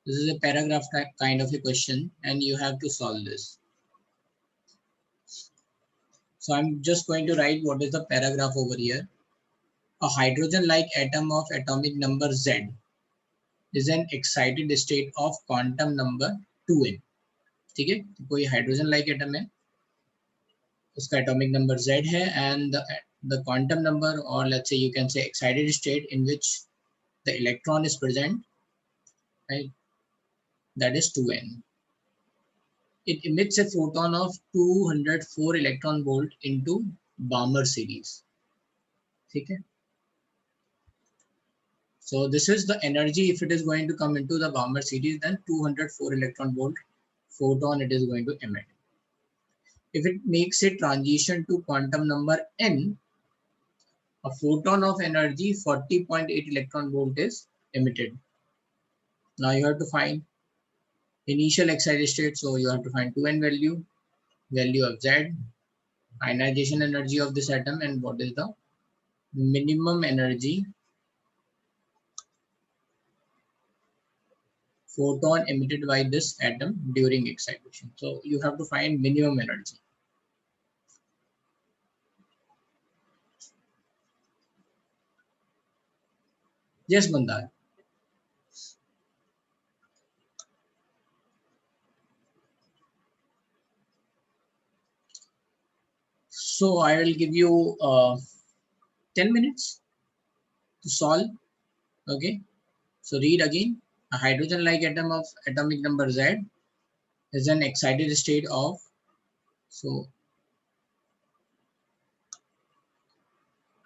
This is a paragraph kind of a question and you have to solve this. So I'm just going to write what is the paragraph over here. A hydrogen-like atom of atomic number Z is an excited state of quantum number 2n. ठीक है, कोई hydrogen like atom है, उसका atomic number Z है and the quantum number, or let's say you can say excited state in which the electron is present, right? That is 2n. It emits a photon of 204 electron volt into Balmer series. ठीक है? So this is the energy if it is going to come into the Balmer series, then 204 electron volt photon it is going to emit. If it makes a transition to quantum number n, a photon of energy 40.8 electron volt is emitted. Now you have to find initial excited state, so you have to find 2n value of Z, ionization energy of this atom, and what is the minimum energy photon emitted by this atom during excitation. So you have to find minimum energy. Yes, Mandar. So I will give you 10 minutes to solve. Okay. So read again. A hydrogen-like atom of atomic number Z is an excited state of, so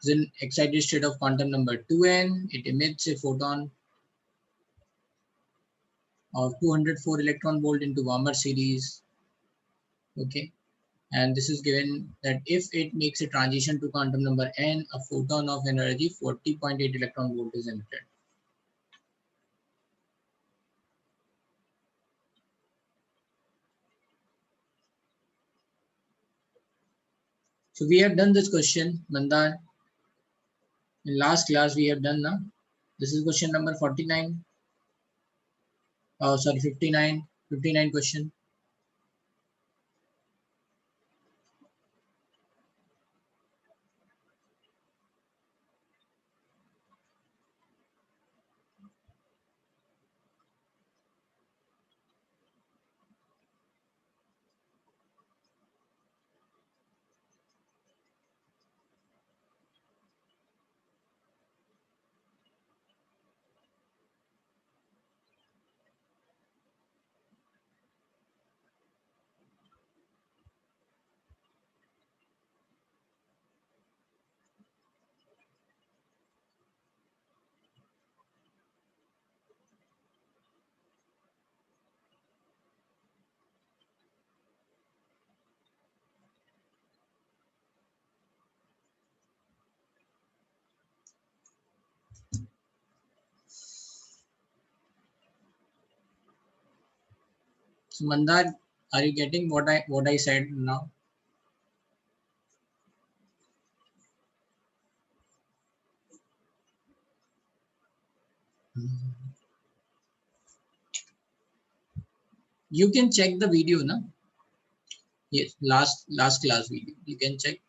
is an excited state of quantum number 2n. It emits a photon of 204 electron volt into Balmer series. Okay. And this is given that if it makes a transition to quantum number n, a photon of energy 40.8 electron volt is emitted. So we have done this question, Mandar. In last class we have done now. This is question number 49. Oh, sorry, 59. 59 question. So Mandar, are you getting what I said now? You can check the video, na? Yes, last class video. You can check.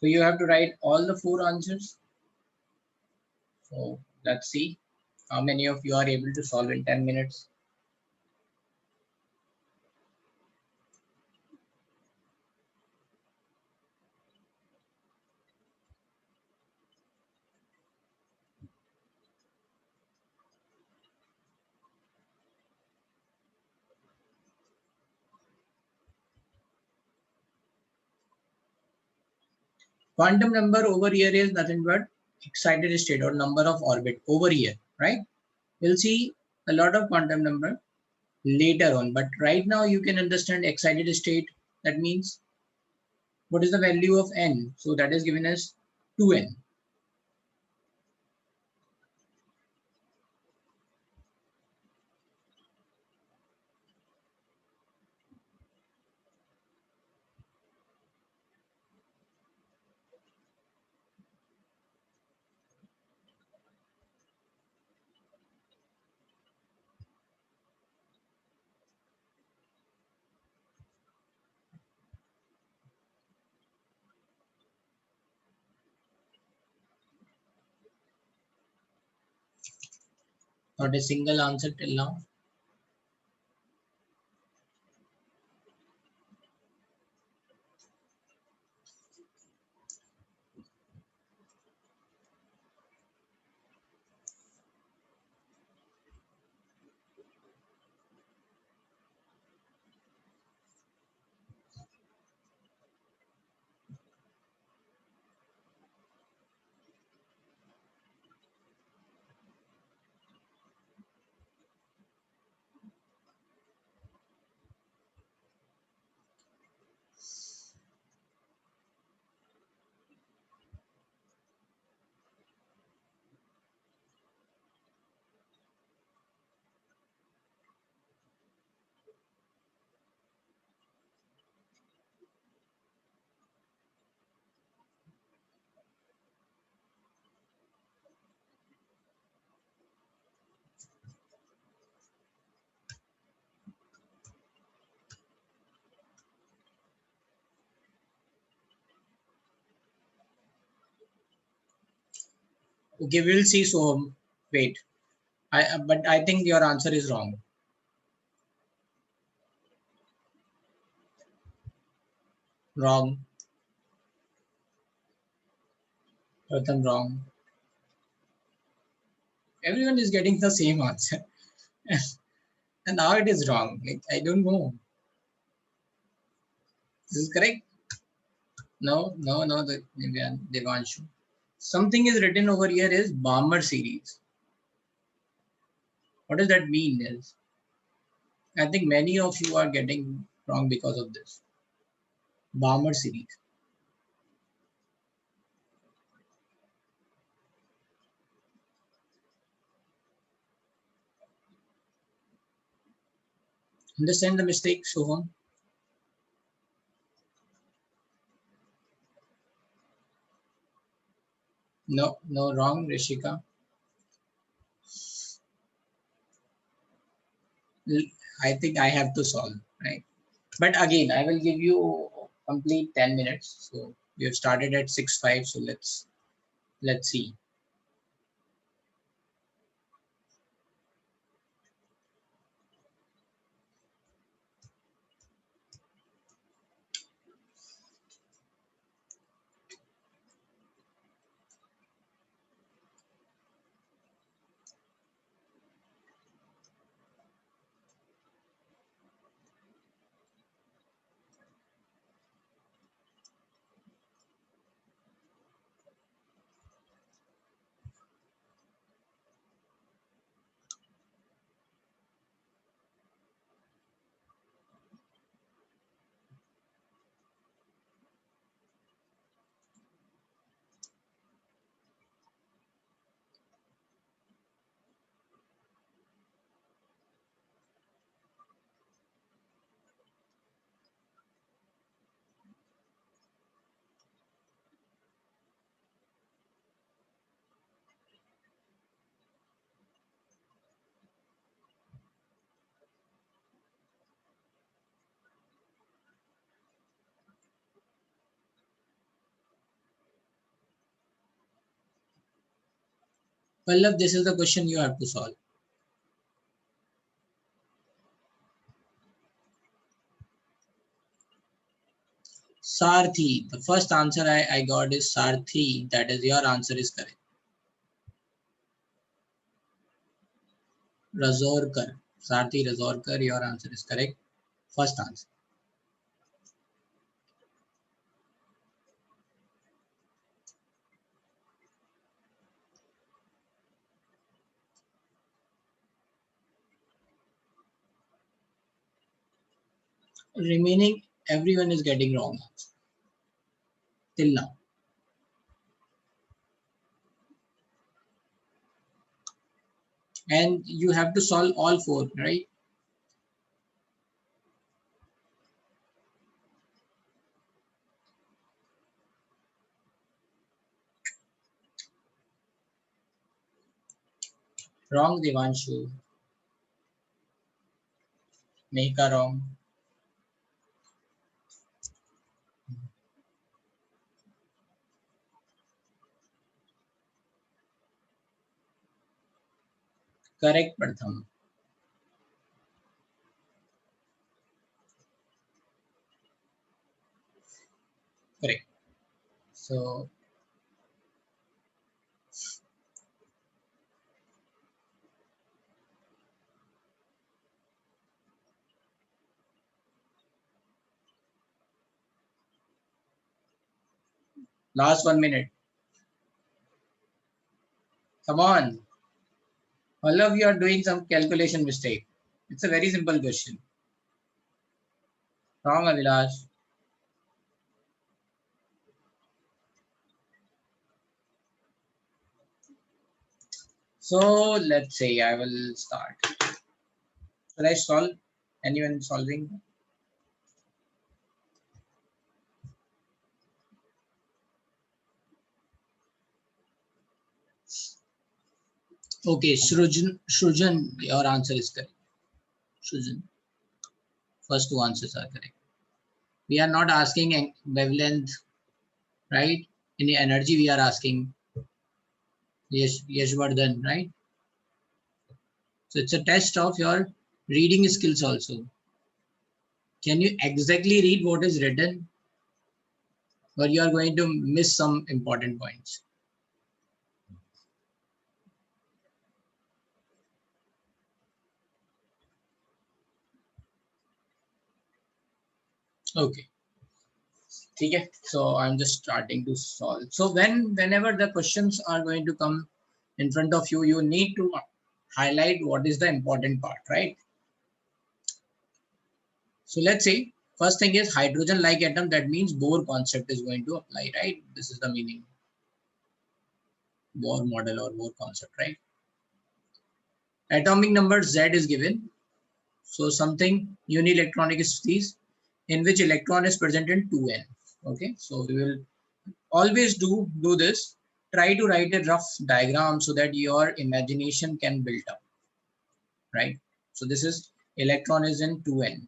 So you have to write all the 4 answers. So let's see how many of you are able to solve in 10 minutes. Quantum number over here is nothing but excited state or number of orbit over here, right? We'll see a lot of quantum number later on, but right now you can understand excited state. That means what is the value of n? So that is given as 2n. Not a single answer till now. Okay, we'll see. So wait, but I think your answer is wrong. Wrong. Pratham, wrong. Everyone is getting the same answer. And now it is wrong. Like, I don't know. This is correct? No, no, no, the Devanshu. Something is written over here is Balmer series. What does that mean? Is I think many of you are getting wrong because of this. Balmer series. Understand the mistake, Soham? No, no, wrong, Rishika. I think I have to solve, right? But again, I will give you complete 10 minutes. So we have started at 6:05. So let's see. Pallav, this is the question you have to solve. Sarthi. The first answer I got is Sarthi. That is your answer is correct. Razorkar. Sarthi Razorkar, your answer is correct. First answer. Remaining, everyone is getting wrong till now. And you have to solve all four, right? Wrong, Devanshu. Mehika wrong. Correct, Pratham. Correct. So last 1 minute. Come on. All of you are doing some calculation mistake. It's a very simple question. Wrong, Avilash. So let's say I will start. Should I solve? Anyone solving? Okay, Shrujan, your answer is correct. Shrujan, first two answers are correct. We are not asking wavelength, right? Any energy we are asking. Yes, Yashvardhan, right? So it's a test of your reading skills also. Can you exactly read what is written? Or you are going to miss some important points? Okay. Okay. So I'm just starting to solve. So whenever the questions are going to come in front of you, you need to highlight what is the important part, right? So let's say first thing is hydrogen like atom. That means Bohr concept is going to apply, right? This is the meaning. Bohr model or Bohr concept, right? Atomic number Z is given. So something unielectronic species in which electron is present in 2n. Okay, so we will always do this. Try to write a rough diagram so that your imagination can build up, right? So this is electron is in 2n.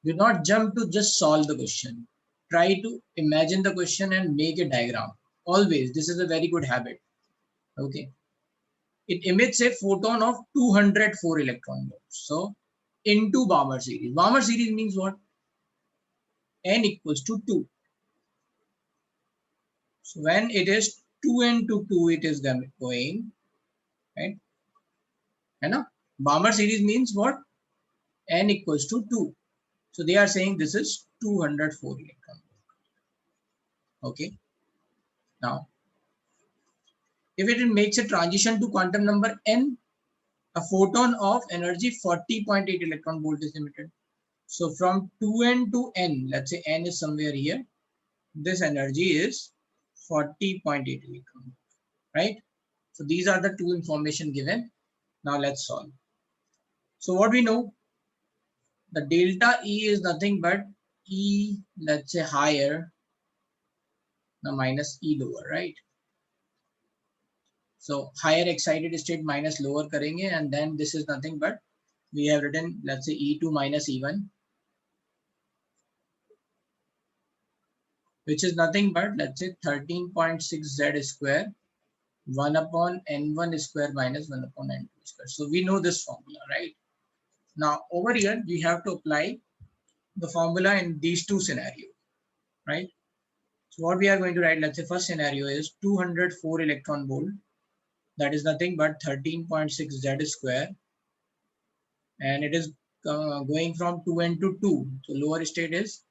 Do not jump to just solve the question. Try to imagine the question and make a diagram. Always, this is a very good habit. Okay. It emits a photon of 204 electron volts. So into Balmer series. Balmer series means what? N equals to 2. So when it is 2n to 2, it is going, right? And Balmer series means what? N equals to 2. So they are saying this is 204 electron. Okay. Now, if it makes a transition to quantum number n, a photon of energy 40.8 electron volt is emitted. So from 2n to n, let's say n is somewhere here, this energy is 40.8 electron, right? So these are the two information given. Now let's solve. So what we know, the delta E is nothing but E, let's say higher, now minus E lower, right? So higher excited state minus lower karenge, and then this is nothing but we have written, let's say E2 minus E1, which is nothing but let's say 13.6 Z square 1 upon N1 square minus 1 upon N2 square. So we know this formula, right? Now over here, we have to apply the formula in these two scenarios, right? So what we are going to write, let's say first scenario is 204 electron volt. That is nothing but 13.6 Z square. And it is going from 2n to 2. So lower state is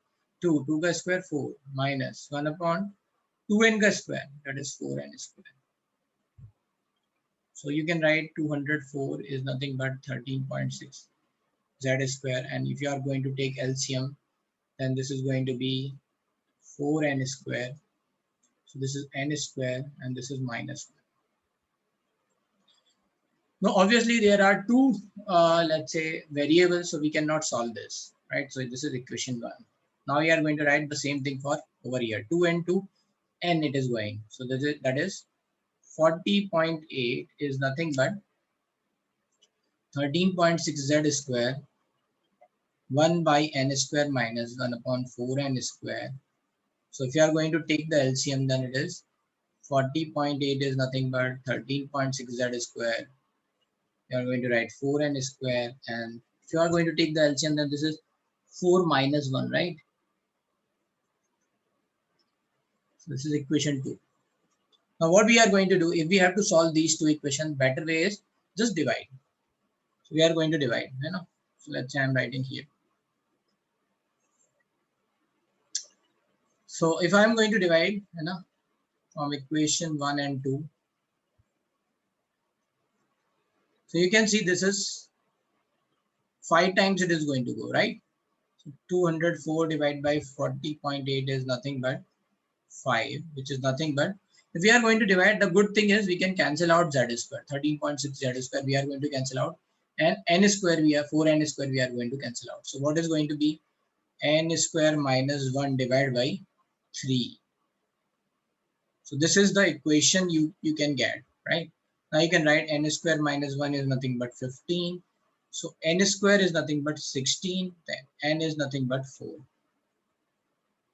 2. 2 ka square 4 minus 1 upon 2n ka square. That is 4n square. So you can write 204 is nothing but 13.6 z square, and if you are going to take LCM, then this is going to be 4n square. So this is n square and this is minus 1. Now obviously there are two let's say variables, so we cannot solve this, right? So this is equation 1. Now we are going to write the same thing for over here, 2 and 2 n it is going. So that is 40.8 is nothing but 13.6 z square 1 by n square minus 1 upon 4n square. So if you are going to take the LCM, then it is 40.8 is nothing but 13.6 z square. You are going to write 4n square, and if you are going to take the LCM, then this is 4 minus 1, right? So this is equation 2. Now what we are going to do, if we have to solve these two equations, better way is just divide. So we are going to divide, you know. So let's say I'm writing here. So if I'm going to divide, you know, from equation 1 and 2, so you can see this is 5 times it is going to go, right? So 204 divided by 40.8 is nothing but 5, which is nothing but, if we are going to divide, the good thing is we can cancel out z square, 13.6 z square we are going to cancel out, and n square we are 4n square we are going to cancel out. So what is going to be n square minus 1 divided by 3. So this is the equation you can get, right? Now you can write n square minus 1 is nothing but 15. So n square is nothing but 16, then n is nothing but 4.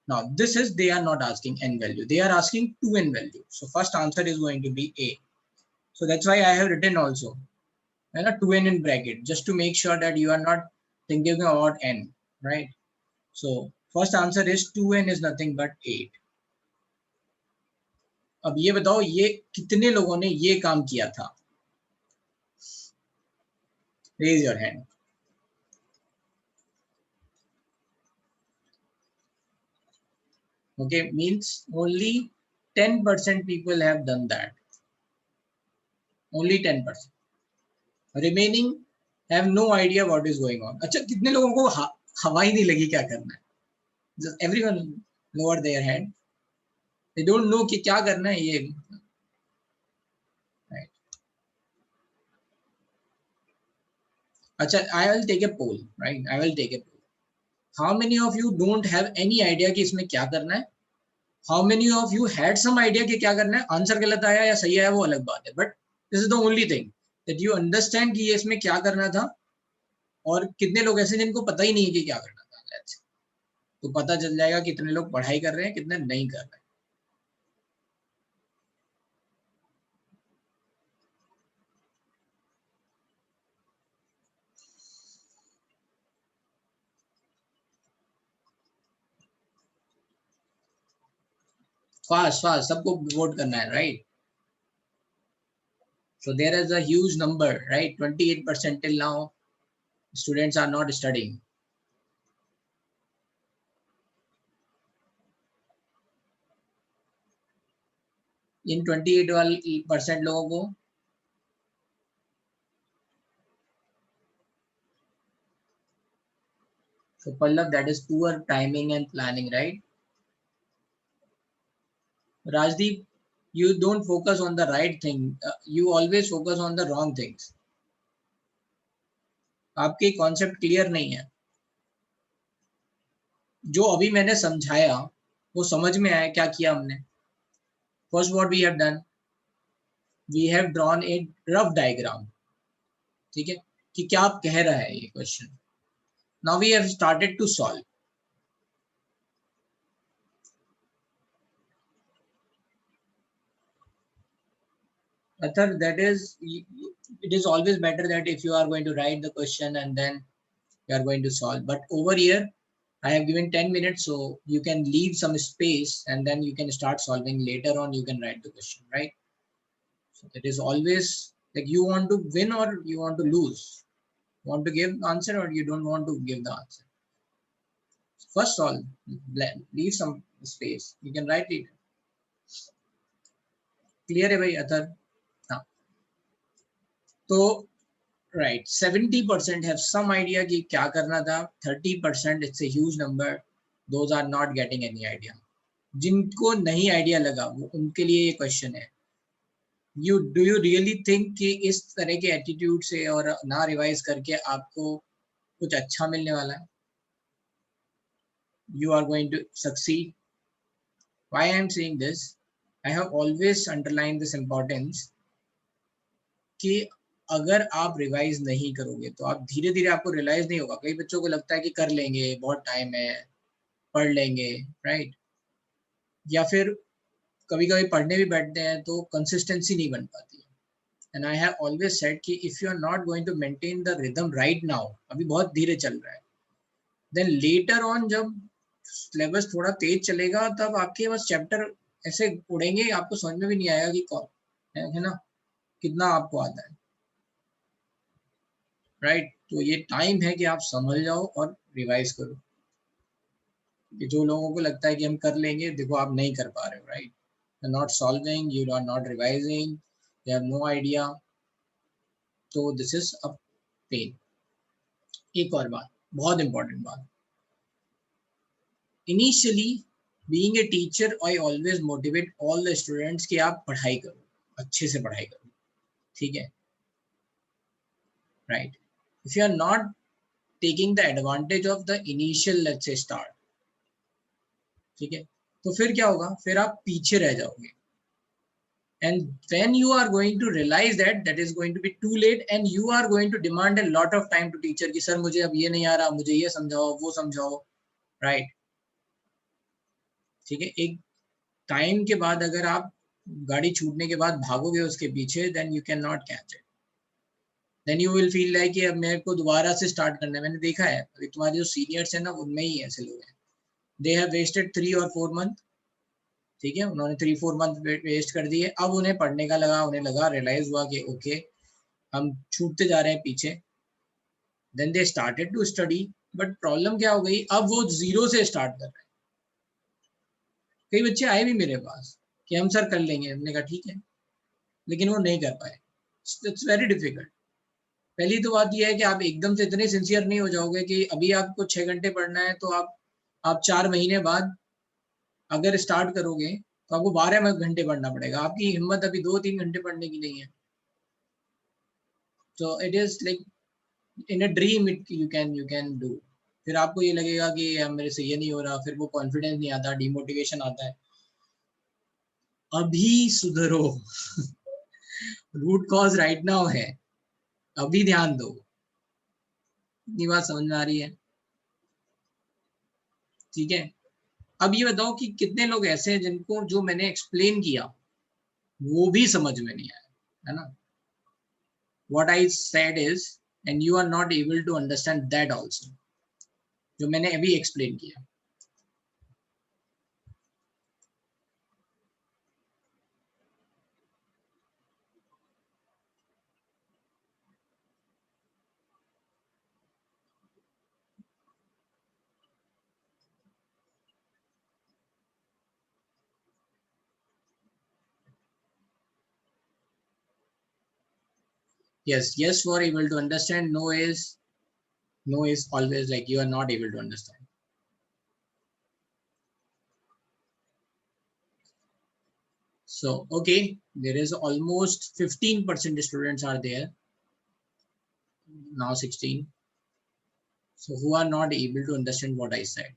Now this is, they are not asking n value, they are asking 2n value. So first answer is going to be A. So that's why I have written also 2n in bracket, just to make sure that you are not thinking about n, right? So first answer is 2n is nothing but 8. अब ये बताओ ये कितने लोगों ने ये काम किया था? Raise your hand. Okay, means only 10% people have done that. Only 10%. Remaining have no idea what is going on. अच्छा कितने लोगों को हवा ही नहीं लगी क्या करना है? Just everyone lower their hand. They don't know कि क्या करना है ये. Right. अच्छा, I will take a poll, right? I will take a poll. How many of you don't have any idea कि इसमें क्या करना है? How many of you had some idea कि क्या करना है? आंसर गलत आया या सही आया वो अलग बात है. But this is the only thing that you understand कि ये इसमें क्या करना था, और कितने लोग ऐसे जिनको पता ही नहीं है कि क्या करना था. तो पता चल जाएगा कितने लोग पढ़ाई कर रहे हैं, कितने नहीं कर रहे हैं. फास्ट सबको वोट करना है, right? So there is a huge number, right? 28% till now students are not studying. इन 28% लोगों को so Pallav, that is poor timing and planning, right? Rajdeep, you don't focus on the right thing, you always focus on the wrong things. आपके concept clear नहीं है. जो अभी मैंने समझाया वो समझ में आया क्या किया हमने? First what we have done, we have drawn a rough diagram. ठीक है कि क्या आप कह रहा है ये question. Now we have started to solve. Athar, that is, it is always better that if you are going to write the question and then you are going to solve. But over here, I have given 10 minutes, so you can leave some space and then you can start solving. Later on, you can write the question, right? So it is always like you want to win or you want to lose. You want to give the answer or you don't want to give the answer. First solve, leave some space. You can write it. Clear है भाई अथर? हाँ. तो right 70% have some idea कि क्या करना था, 30% it's a huge number, those are not getting any idea. जिनको नहीं आइडिया लगा वो उनके लिए ये क्वेश्चन है, डू यू रियली थिंक कि इस तरह के एटीट्यूड से और ना रिवाइज करके आपको कुछ अच्छा मिलने वाला है? You are going to succeed. Why I am saying this? I have always underlined this importance कि अगर आप रिवाइज नहीं करोगे तो आप धीरे धीरे आपको रियलाइज नहीं होगा। कई बच्चों को लगता है कि कर लेंगे, बहुत टाइम है, पढ़ लेंगे, राइट? या फिर कभी कभी पढ़ने भी बैठते हैं तो कंसिस्टेंसी नहीं बन पाती है। And I have always said कि if you are not going to maintain the rhythm right now, अभी बहुत धीरे चल रहा है, देन लेटर ऑन जब सिलेबस थोड़ा तेज चलेगा तब आपके पास चैप्टर ऐसे उड़ेंगे, आपको समझ में भी नहीं आएगा कि कौन है ना, कितना आपको आता है, राइट? तो ये टाइम है कि आप समझ जाओ और रिवाइज करो। कि जो लोगों को लगता है कि हम कर लेंगे, देखो आप नहीं कर पा रहे हो, right? You are not solving, you are not revising, you have no idea, तो दिस इज अ पेन। एक और बात, बहुत इंपॉर्टेंट बात, initially being a teacher I always motivate all the students कि आप पढ़ाई करो, अच्छे से पढ़ाई करो, ठीक है, right? If you are not taking the advantage of the initial let's say start, ठीक है, तो फिर क्या होगा, फिर आप पीछे रह जाओगे। And when you are going to realize that, that is going to be too late and you are going to demand a lot of time to teacher कि सर मुझे अब ये नहीं आ रहा, मुझे ये समझाओ, वो समझाओ, राइट? ठीक है, एक टाइम के बाद अगर आप गाड़ी छूटने के बाद भागोगे उसके पीछे, then you cannot catch it. Then you will feel like कि अब मेरे को दोबारा से स्टार्ट करना है। मैंने देखा है अभी तुम्हारे जो सीनियर्स हैं ना, उनमें ही ऐसे लोग हैं, they have wasted 3 or 4 months, ठीक है, उन्होंने 3-4 मंथ वेस्ट कर दिए, अब उन्हें पढ़ने का लगा, उन्हें लगा, रियलाइज हुआ कि ओके हम छूटते जा रहे हैं पीछे, then they started to study, but problem क्या हो गई, अब वो जीरो से स्टार्ट कर रहे हैं। कई बच्चे आए भी मेरे पास कि हम सर कर लेंगे, हमने कहा ठीक है, लेकिन वो नहीं कर पाए। It's very difficult. पहली तो बात यह है कि आप एकदम से इतने सिंसियर नहीं हो जाओगे कि अभी आपको 6 घंटे पढ़ना है तो आप 4 महीने बाद अगर स्टार्ट करोगे तो आपको 12 घंटे पढ़ना पड़ेगा। आपकी हिम्मत अभी 2-3 घंटे पढ़ने की नहीं है। तो it is like in a dream it you can do. फिर आपको ये लगेगा कि मेरे से ये नहीं हो रहा, फिर वो कॉन्फिडेंस नहीं आता, डिमोटिवेशन आता है। अभी सुधरो रूट कॉज राइट नाउ है, अभी ध्यान दो। इतनी बात समझ में आ रही है? ठीक है, अब ये बताओ कि कितने लोग ऐसे हैं जिनको जो मैंने एक्सप्लेन किया वो भी समझ में नहीं आया, है ना? What I said is, and you are not able to understand that also, जो मैंने अभी एक्सप्लेन किया। Yes for able to understand, no is always like you are not able to understand. So okay, there is almost 15% students are there now, 16, so who are not able to understand what I said.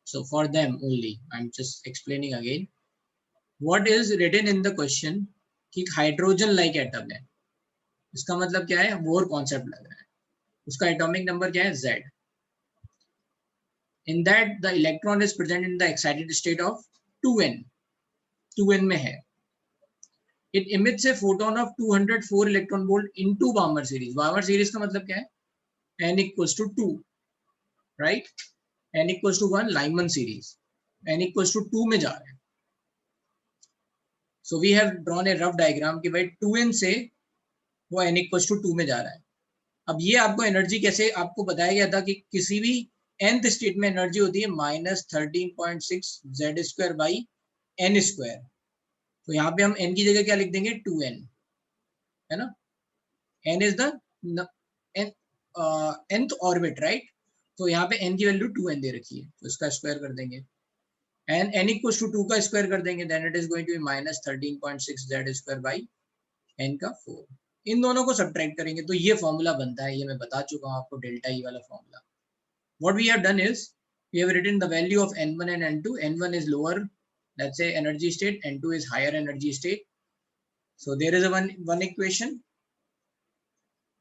So for them only I'm just explaining again what is written in the question कि hydrogen like atom है, इसका मतलब क्या है, वो concept लग रहा है। उसका एटॉमिक नंबर क्या है, Z. In that the electron is present in the excited state of 2n, 2n में है। It emits a photon of 204 electron volt into Balmer series. Balmer series का मतलब क्या है, n equals to 2, right? n equals to 1 Lyman series, n equals to 2 में जा रहे हैं। So we have drawn a rough diagram कि भाई 2n से वो n equals to 2 में जा रहा है। अब ये आपको एनर्जी कैसे आपको बताया गया था कि किसी भी nth स्टेट में एनर्जी होती है -13.6 z² बाई n²। तो यहाँ पे हम n की जगह क्या लिख देंगे, 2n, है ना? n is the nth orbit, right? तो यहाँ पे n की वैल्यू 2n दे रखी है, तो इसका स्क्वायर कर देंगे एंड n इक्वल्स टू 2 का स्क्वायर कर देंगे, then it is going to be minus 13.6 z square by n का 4। इन दोनों को सब्ट्रैक्ट करेंगे तो ये फॉर्मूला बनता है, ये मैं बता चुका हूँ आपको, डेल्टा ई वाला formula. What we have done is we have written the value of n1 and n2. n1 is lower, let's say, energy state, n2 is higher energy state. So there is a one equation.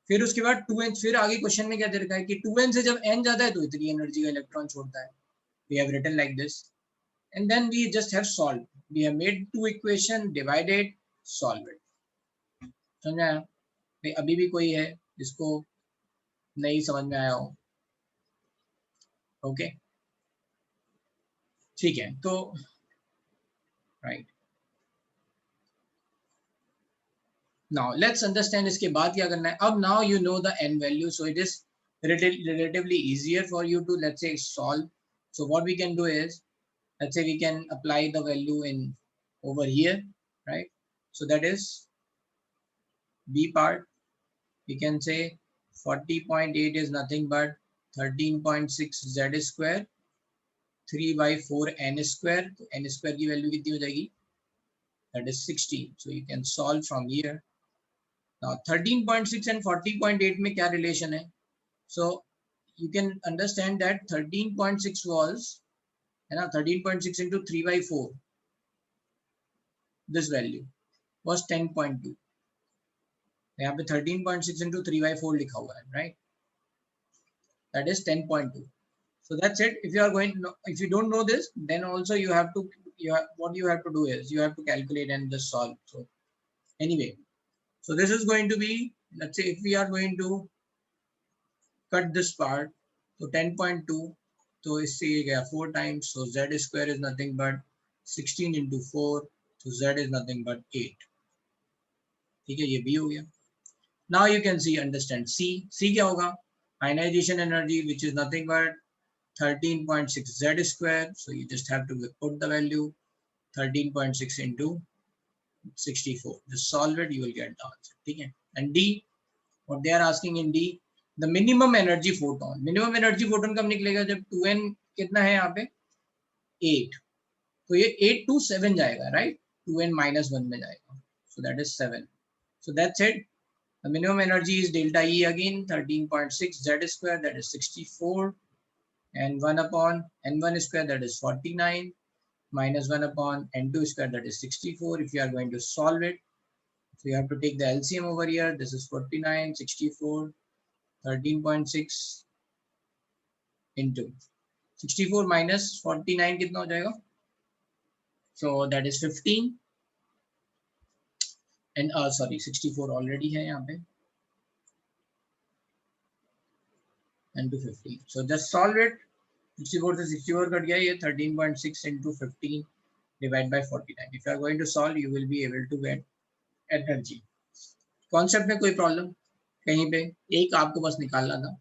फिर उसके बाद 2n, फिर आगे question में क्या दे रखा है कि 2n से जब n जाता है तो इतनी एनर्जी का इलेक्ट्रॉन छोड़ता है। We have written like this and then we just have solved. We have made two equation, divided, solve it. समझा? अभी भी कोई है जिसको नहीं समझ में आया हो? ओके, ठीक है, तो राइट, now let's understand इसके बाद क्या करना है। अब now you know the n value, so it is relatively easier for you to, let's say, solve. So what we can do is, let's say we can apply the value in over here, right? So that is b part. We can say 40.8 is nothing but 13.6 z square 3 by 4 n square. तो n square की value कितनी हो जाएगी? That is 16. So you can solve from here. Now 13.6 and 40.8 में क्या relation है? So you can understand that 13.6 was, है ना, 13.6 into 3 by 4, this value was 10.2. यहाँ पे 13.6 into 3 by 4 लिखा हुआ है, right? That is 10.2. So that's it. If you are going, if you don't know this, then also you have to, what you have to do is you have to calculate and just solve. So anyway, so this is going to be, let's say, if we are going to cut this part, so 10.2, तो इससे ये गया 4 times, so z square is nothing but 16 into 4, so z is nothing but 8. ठीक है, ये भी हो गया। Now you can see, understand c क्या होगा? Ionization energy, which is nothing but 13.6 z square, so you just have to put the value 13.6 into 64, just solve it, you will get the answer. ठीक है, and d, what they are asking in d, the minimum energy photon. Minimum energy photon कब निकलेगा? जब 2n कितना है यहाँ पे? 8, तो ये 8 to 7 जाएगा, right? 2n minus 1 में जाएगा, so that is 7. So that's it. The minimum energy is delta E again, 13.6 z square, that is 64, and 1 upon n1 square, that is 49, minus 1 upon n2 square, that is 64. If you are going to solve it, so you have to take the LCM over here. This is 49, 64, 13.6 into 64 minus 49 कितना हो जाएगा? So that is 15, and sorry, 64 already है यहाँ पे, and to 15. So just solve it. 64 से 64 cut गया, ये 13.6 into 15 divided by 49. If you are going to solve, you will be able to get energy. Concept में कोई प्रॉब्लम कहीं पे? एक आपको बस निकालना था।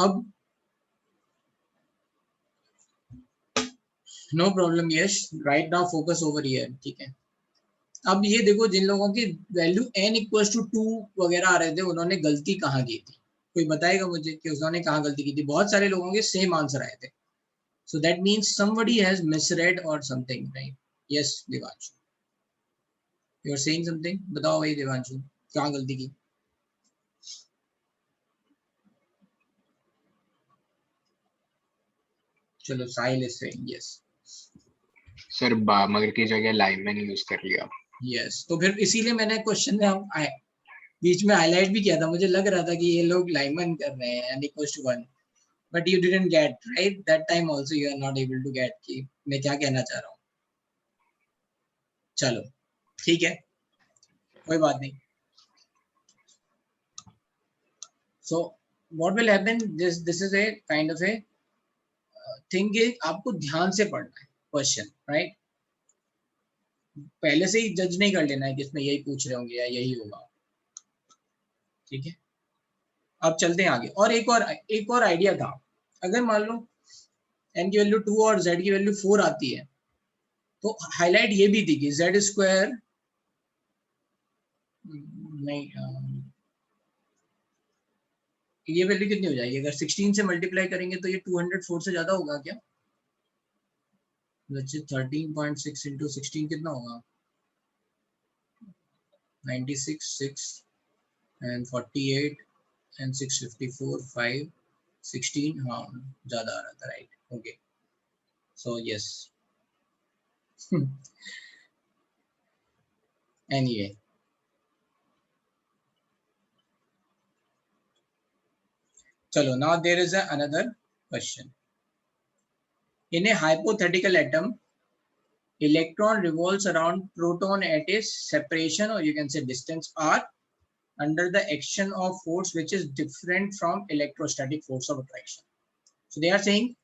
अब no problem, yes, right now focus over here, ठीक है। अब ये देखो, जिन लोगों की वैल्यू n इक्वल्स टू 2 वगैरह आ रहे थे, उन्होंने गलती कहाँ की थी? कोई बताएगा मुझे कि उन्होंने कहाँ गलती की थी? बहुत सारे लोगों के सेम आंसर आए थे, so that means somebody has misread or something, right? Yes, Devanshu, you are saying something, बताओ भाई देवांशु, कहाँ गलती की? चलो, साहिल is saying yes. सर मगर की जगह लाइनमैन यूज कर लिया। yes, तो फिर इसीलिए मैंने क्वेश्चन में हम बीच में हाईलाइट भी किया था, मुझे लग रहा था कि ये लोग लाइनमैन कर रहे हैं n equals to 1, but you didn't get, right? That time also you are not able to get कि मैं क्या कहना चाह रहा हूँ। चलो ठीक है, कोई बात नहीं। So what will happen, this is a kind of a thing कि आपको ध्यान से पढ़ना है क्वेश्चन, राइट? पहले से ही जज नहीं कर लेना है कि इसमें यही पूछ रहे होंगे या यही होगा, ठीक है? अब चलते हैं आगे। और एक और आइडिया था, अगर मान लो n की वैल्यू 2 और z की वैल्यू 4 आती है, तो हाईलाइट ये भी थी कि z स्क्वायर नहीं ये वैल्यू कितनी हो जाएगी? अगर 16 से मल्टीप्लाई करेंगे तो ये 204 से ज्यादा होगा क्या? 13.6 इंटू 16 कितना होगा? 96, 6 and 48 and 654, 5, 16. हाँ ज्यादा आ रहा था, right. Okay, so yes. Anyway, चलो, now there is another question. In a hypothetical atom, electron revolves around proton at a separation, or you can say distance r, under the action of force which is different from electrostatic force of attraction. So they are saying,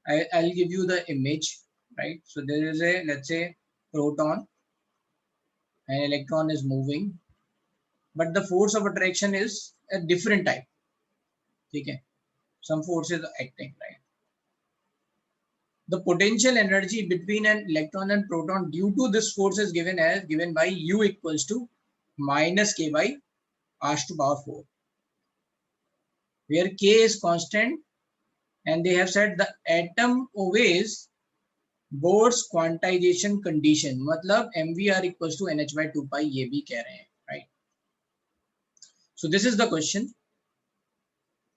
I'll give you the image, right? So there is a, let's say, proton, an electron is moving, but the force of attraction is a different type. Okay, some force is acting, right? The potential energy between an electron and proton due to this force is given by U equals to minus K by R to power 4, where K is constant, and they have said the atom obeys Bohr's quantization condition. मतलब MVR equals to NH by 2 pi ये भी कह रहे हैं, right? So this is the question.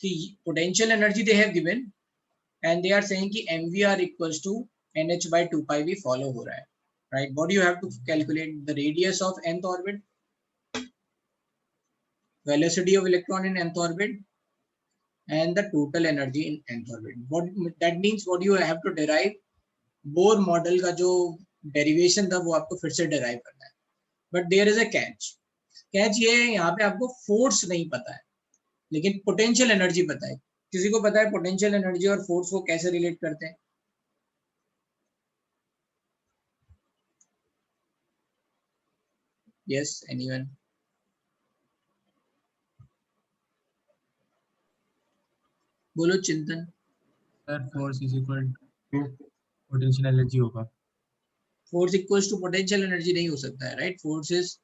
कि potential energy they have given, and they are saying कि MVR equals to NH by 2 pi भी follow हो रहा है, right? What do you have to calculate? The radius of nth orbit, velocity of electron in nth orbit, and the total energy in nth orbit. What that means, what you have to derive, Bohr model का जो derivation था वो आपको फिर से derive करना है. But there is a catch. Catch ये है, यहाँ पे आपको फोर्स नहीं पता है, लेकिन पोटेंशियल एनर्जी पता है. किसी को पता है पोटेंशियल एनर्जी और फोर्स को कैसे रिलेट करते हैं? Yes, anyone? बोलो Chintan. Sir force is equal to potential energy होगा. Force equals to potential energy नहीं हो सकता है, right? Force is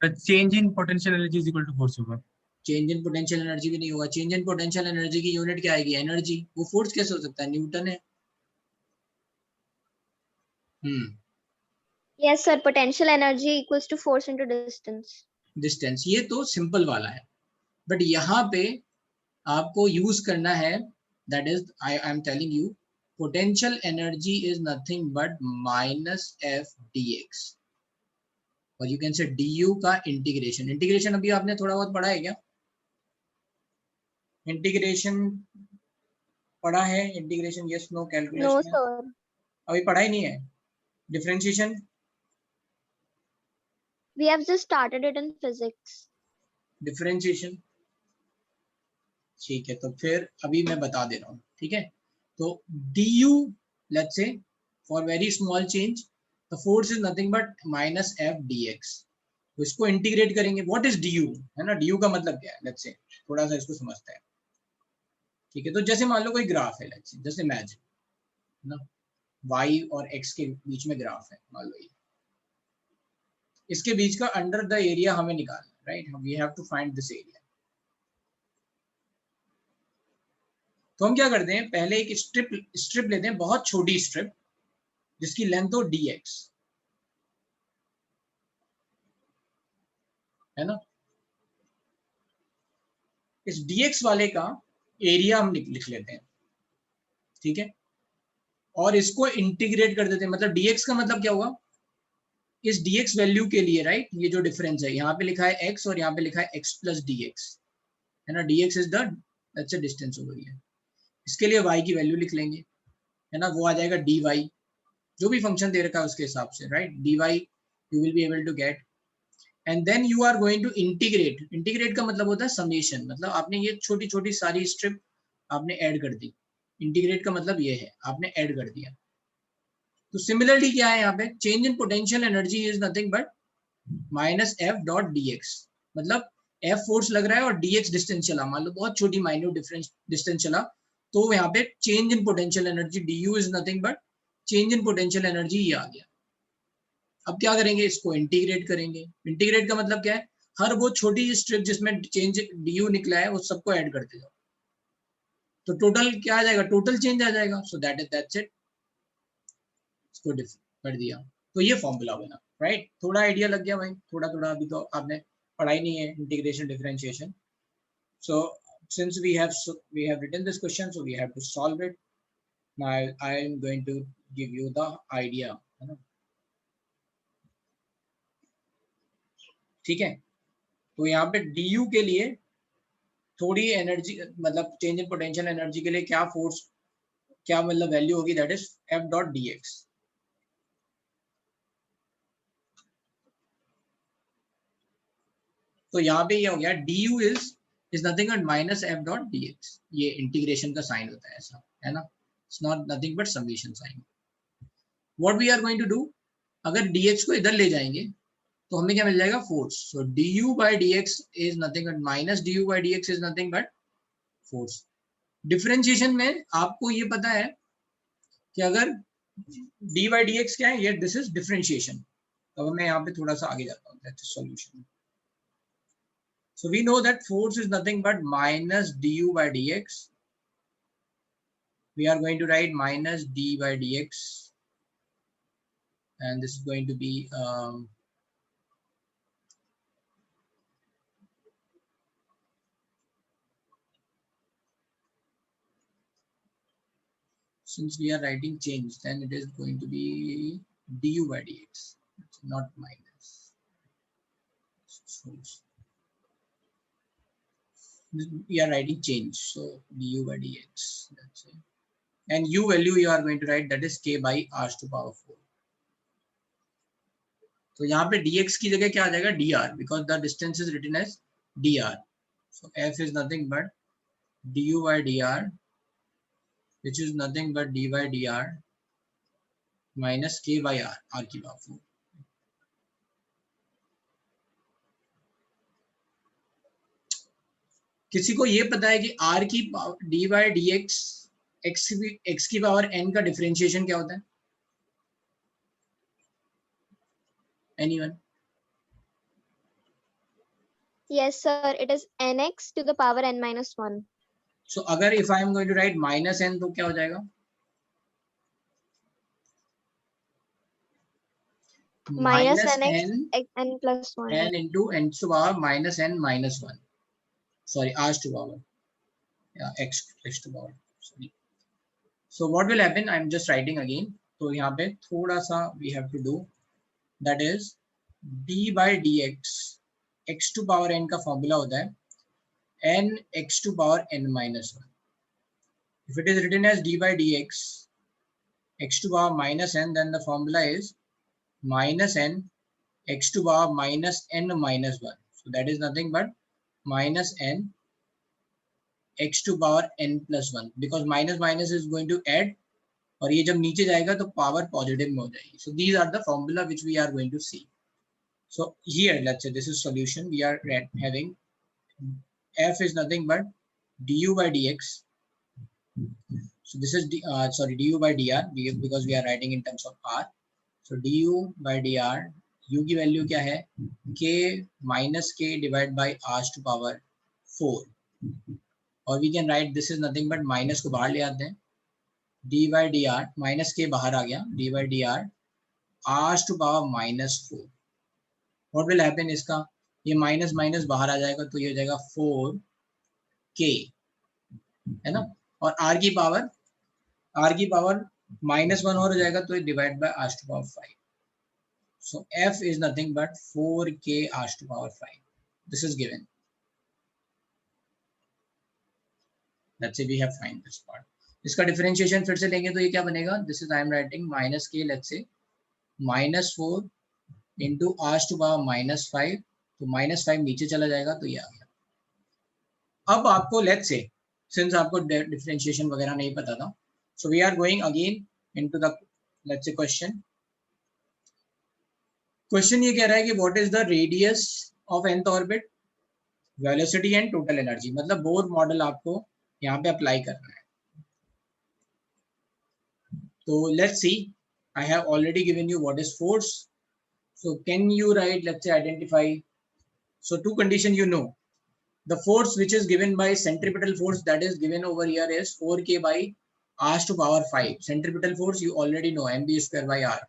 change in potential energy is equal to force होगा. चेंज इन पोटेंशियल एनर्जी भी नहीं होगा. चेंज इन पोटेंशियल एनर्जी की यूनिट क्या आएगी? एनर्जी. वो फोर्स कैसे हो सकता है? न्यूटन है. Yes sir, potential energy equals to force into distance. Distance, ये तो सिंपल वाला है. बट यहाँ पे आपको यूज करना है, that is I am telling you, potential energy is nothing but minus F D X, और you can say D U का इंटीग्रेशन. इंटीग्रेशन अभी आपने थोड़ा बहुत पढ़ा है क्या? इंटीग्रेशन पढ़ा है? Integration yes no calculation? No sir. अभी पढ़ा ही नहीं है. Differentiation We have just started it in physics. Differentiation ठीक है, तो फिर अभी मैं बता दे रहा हूँ, ठीक है? तो D you, let's say for very small change the force is nothing but minus F D x. तो इसको इंटीग्रेट करेंगे. व्हाट इज डी यू, है ना? डी यू का मतलब क्या है? लेट्स से थोड़ा सा इसको समझते हैं, ठीक है? तो जैसे मान लो कोई ग्राफ है, लेट्स से, जैसे इमेजिन ना, वाई और एक्स के बीच में ग्राफ है, मान लो ये. इसके बीच का अंडर द एरिया हमें निकालना, right? We have to find this area. तो हम क्या करते हैं, पहले एक स्ट्रिप लेते हैं, बहुत छोटी स्ट्रिप जिसकी लेंथ हो dx, है ना? इस dx वाले का एरिया हम लिख लेते हैं, ठीक है? और इसको इंटीग्रेट कर देते हैं. मतलब dx का मतलब क्या हुआ? इस dx वैल्यू के लिए, राइट, ये जो डिफरेंस है, यहाँ पे लिखा है x और यहाँ पे लिखा है x प्लस dx, है ना? dx इज द लेट्स से डिस्टेंस ओवर हियर. इसके लिए y की वैल्यू लिख लेंगे, है ना? वो आ जाएगा dy, जो भी फंक्शन दे रखा है उसके हिसाब से, right? dy you will be able to get, and then you are going to integrate. Integrate का मतलब होता है समेशन. मतलब आपने ये छोटी छोटी सारी स्ट्रिप आपने ऐड कर दी. इंटीग्रेट का मतलब ये है, आपने ऐड कर दिया. तो सिमिलरली क्या है यहाँ पे? Change in potential energy is nothing but minus F dot D x. मतलब एफ फोर्स लग रहा है और डी एक्स डिस्टेंस चला, मान लो बहुत छोटी माइन्यूट डिस्टेंस चला, तो यहाँ पे change in potential energy D you is nothing but change in potential energy ये आ गया. अब क्या करेंगे? इसको इंटीग्रेट करेंगे. इंटीग्रेट का मतलब क्या है? हर वो छोटी स्ट्रिप जिसमें चेंज du निकला है वो सबको ऐड करते जाओ, तो टोटल क्या आ जाएगा, टोटल चेंज आ जाएगा. सो दैट्स इट, इसको कर दिया. तो ये फॉर्मूला बना, राइट. थोड़ा आइडिया लग गया भाई, थोड़ा थोड़ा. अभी तो आपने पढ़ाई नहीं है integration differentiation. So since we have written this question, so we have to solve it. Now I am going to give you the idea, है ना. ठीक है. तो यहाँ पे du के लिए थोड़ी एनर्जी, मतलब चेंज इन पोटेंशियल एनर्जी के लिए क्या फोर्स, क्या मतलब वैल्यू होगी, that is f dot dx. तो यहाँ पे ये हो गया du is nothing but minus f dot dx. ये इंटीग्रेशन का साइन होता है ऐसा, है ना. It's not nothing but summation sign. What we are going to do, अगर dx को इधर ले जाएंगे तो हमें क्या मिल जाएगा, force. So du by dx is nothing but minus du by dx is nothing but force. Differentiation में आपको ये पता है कि अगर d by dx क्या है, ये दिस इज डिफरेंशिएशन. तो मैं यहाँ पे थोड़ा सा आगे जाता हूँ, that's solution. So we know that force is nothing but minus du by dx. We are going to write minus d by dx, and this is going to be since we are writing change, then it is going to be du by dx, not minus. We are writing change, so du by dx, that's it. And u value you are going to write, that is k by r to power 4. तो यहाँ पे dx की जगह क्या आ जाएगा, dr, because the distance is written as dr. So f is nothing but du by dr, which is nothing but d by dr minus k by r की power 4. किसी को ये पता है कि r की d by dx x की power n का डिफरेंशिएशन क्या होता है? Anyone? Yes, sir. It is nx to the power n minus 1. So अगर if I am going to write minus n तो क्या हो जाएगा? Minus nx n plus 1. n into n to power minus n minus 1. Sorry, r to power. Yeah, x to power. Sorry. So what will happen? I'm just writing again. तो यहाँ पे थोड़ा सा we have to do. That is d by dx, x to power n का formula होता है n x to power n minus 1. If it is written as d by dx, x to power minus n, then the formula is minus n x to power minus n minus 1. So that is nothing but minus n x to power n plus 1, because minus minus is going to add, और ये जब नीचे जाएगा तो power positive में हो जाएगी. So these are the formula which we are going to see. So here let's say this is solution. We are having f is nothing but du by dx. So this is sorry, du by dr, because we are writing in terms of r. So du by dr, u की value क्या है, k minus k divided by r to power 4. और we can write this is nothing but minus को बाहर ले आते हैं, d by dr, minus के बाहर आ गया, d by dr r to power minus 4. what will happen, इसका ये माइनस माइनस बाहर आ जाएगा तो ये हो जाएगा 4k, है ना. और r की पावर माइनस 1 और हो जाएगा तो ये divide by r to power 5. So f is nothing but 4k r to power 5. This is given. Let's say we have find this part. इसका डिफरेंशिएशन फिर से लेंगे तो ये क्या बनेगा, this is I am writing minus K, let's say minus 4 into r to power minus 5. तो minus 5 नीचे चला जाएगा तो ये आ गया. अब आपको लेट्स से, सिंस आपको डिफरेंशिएशन वगैरह नहीं पता था, so we are going again into the let's say question ये कह रहा है कि what is the radius of nth orbit, velocity and total energy. मतलब बोर मॉडल आपको यहाँ पे अप्लाई करना है. तो let's see, I have already given you what is force. So can you write, let's say identify So two condition you know. The force which is given by centripetal force that is given over here is 4k by r to power 5. Centripetal force you already know mv square by r.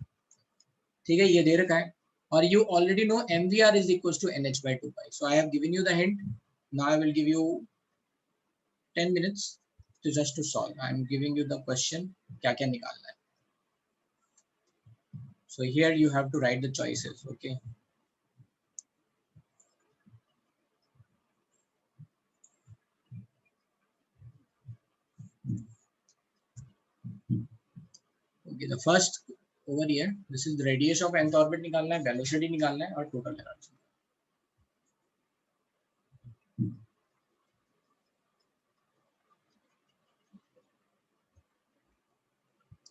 ठीक है, ये दे रखा है. और you already know mvr is equals to nh by 2 pi. So I have given you the hint. Now I will give you 10 minutes to just to solve. I am giving you the question. क्या क्या निकालना है. So here you have to write the choices. Okay. Okay, the first over here, this is the radius of nth orbit निकालना है, velocity निकालना है और total energy.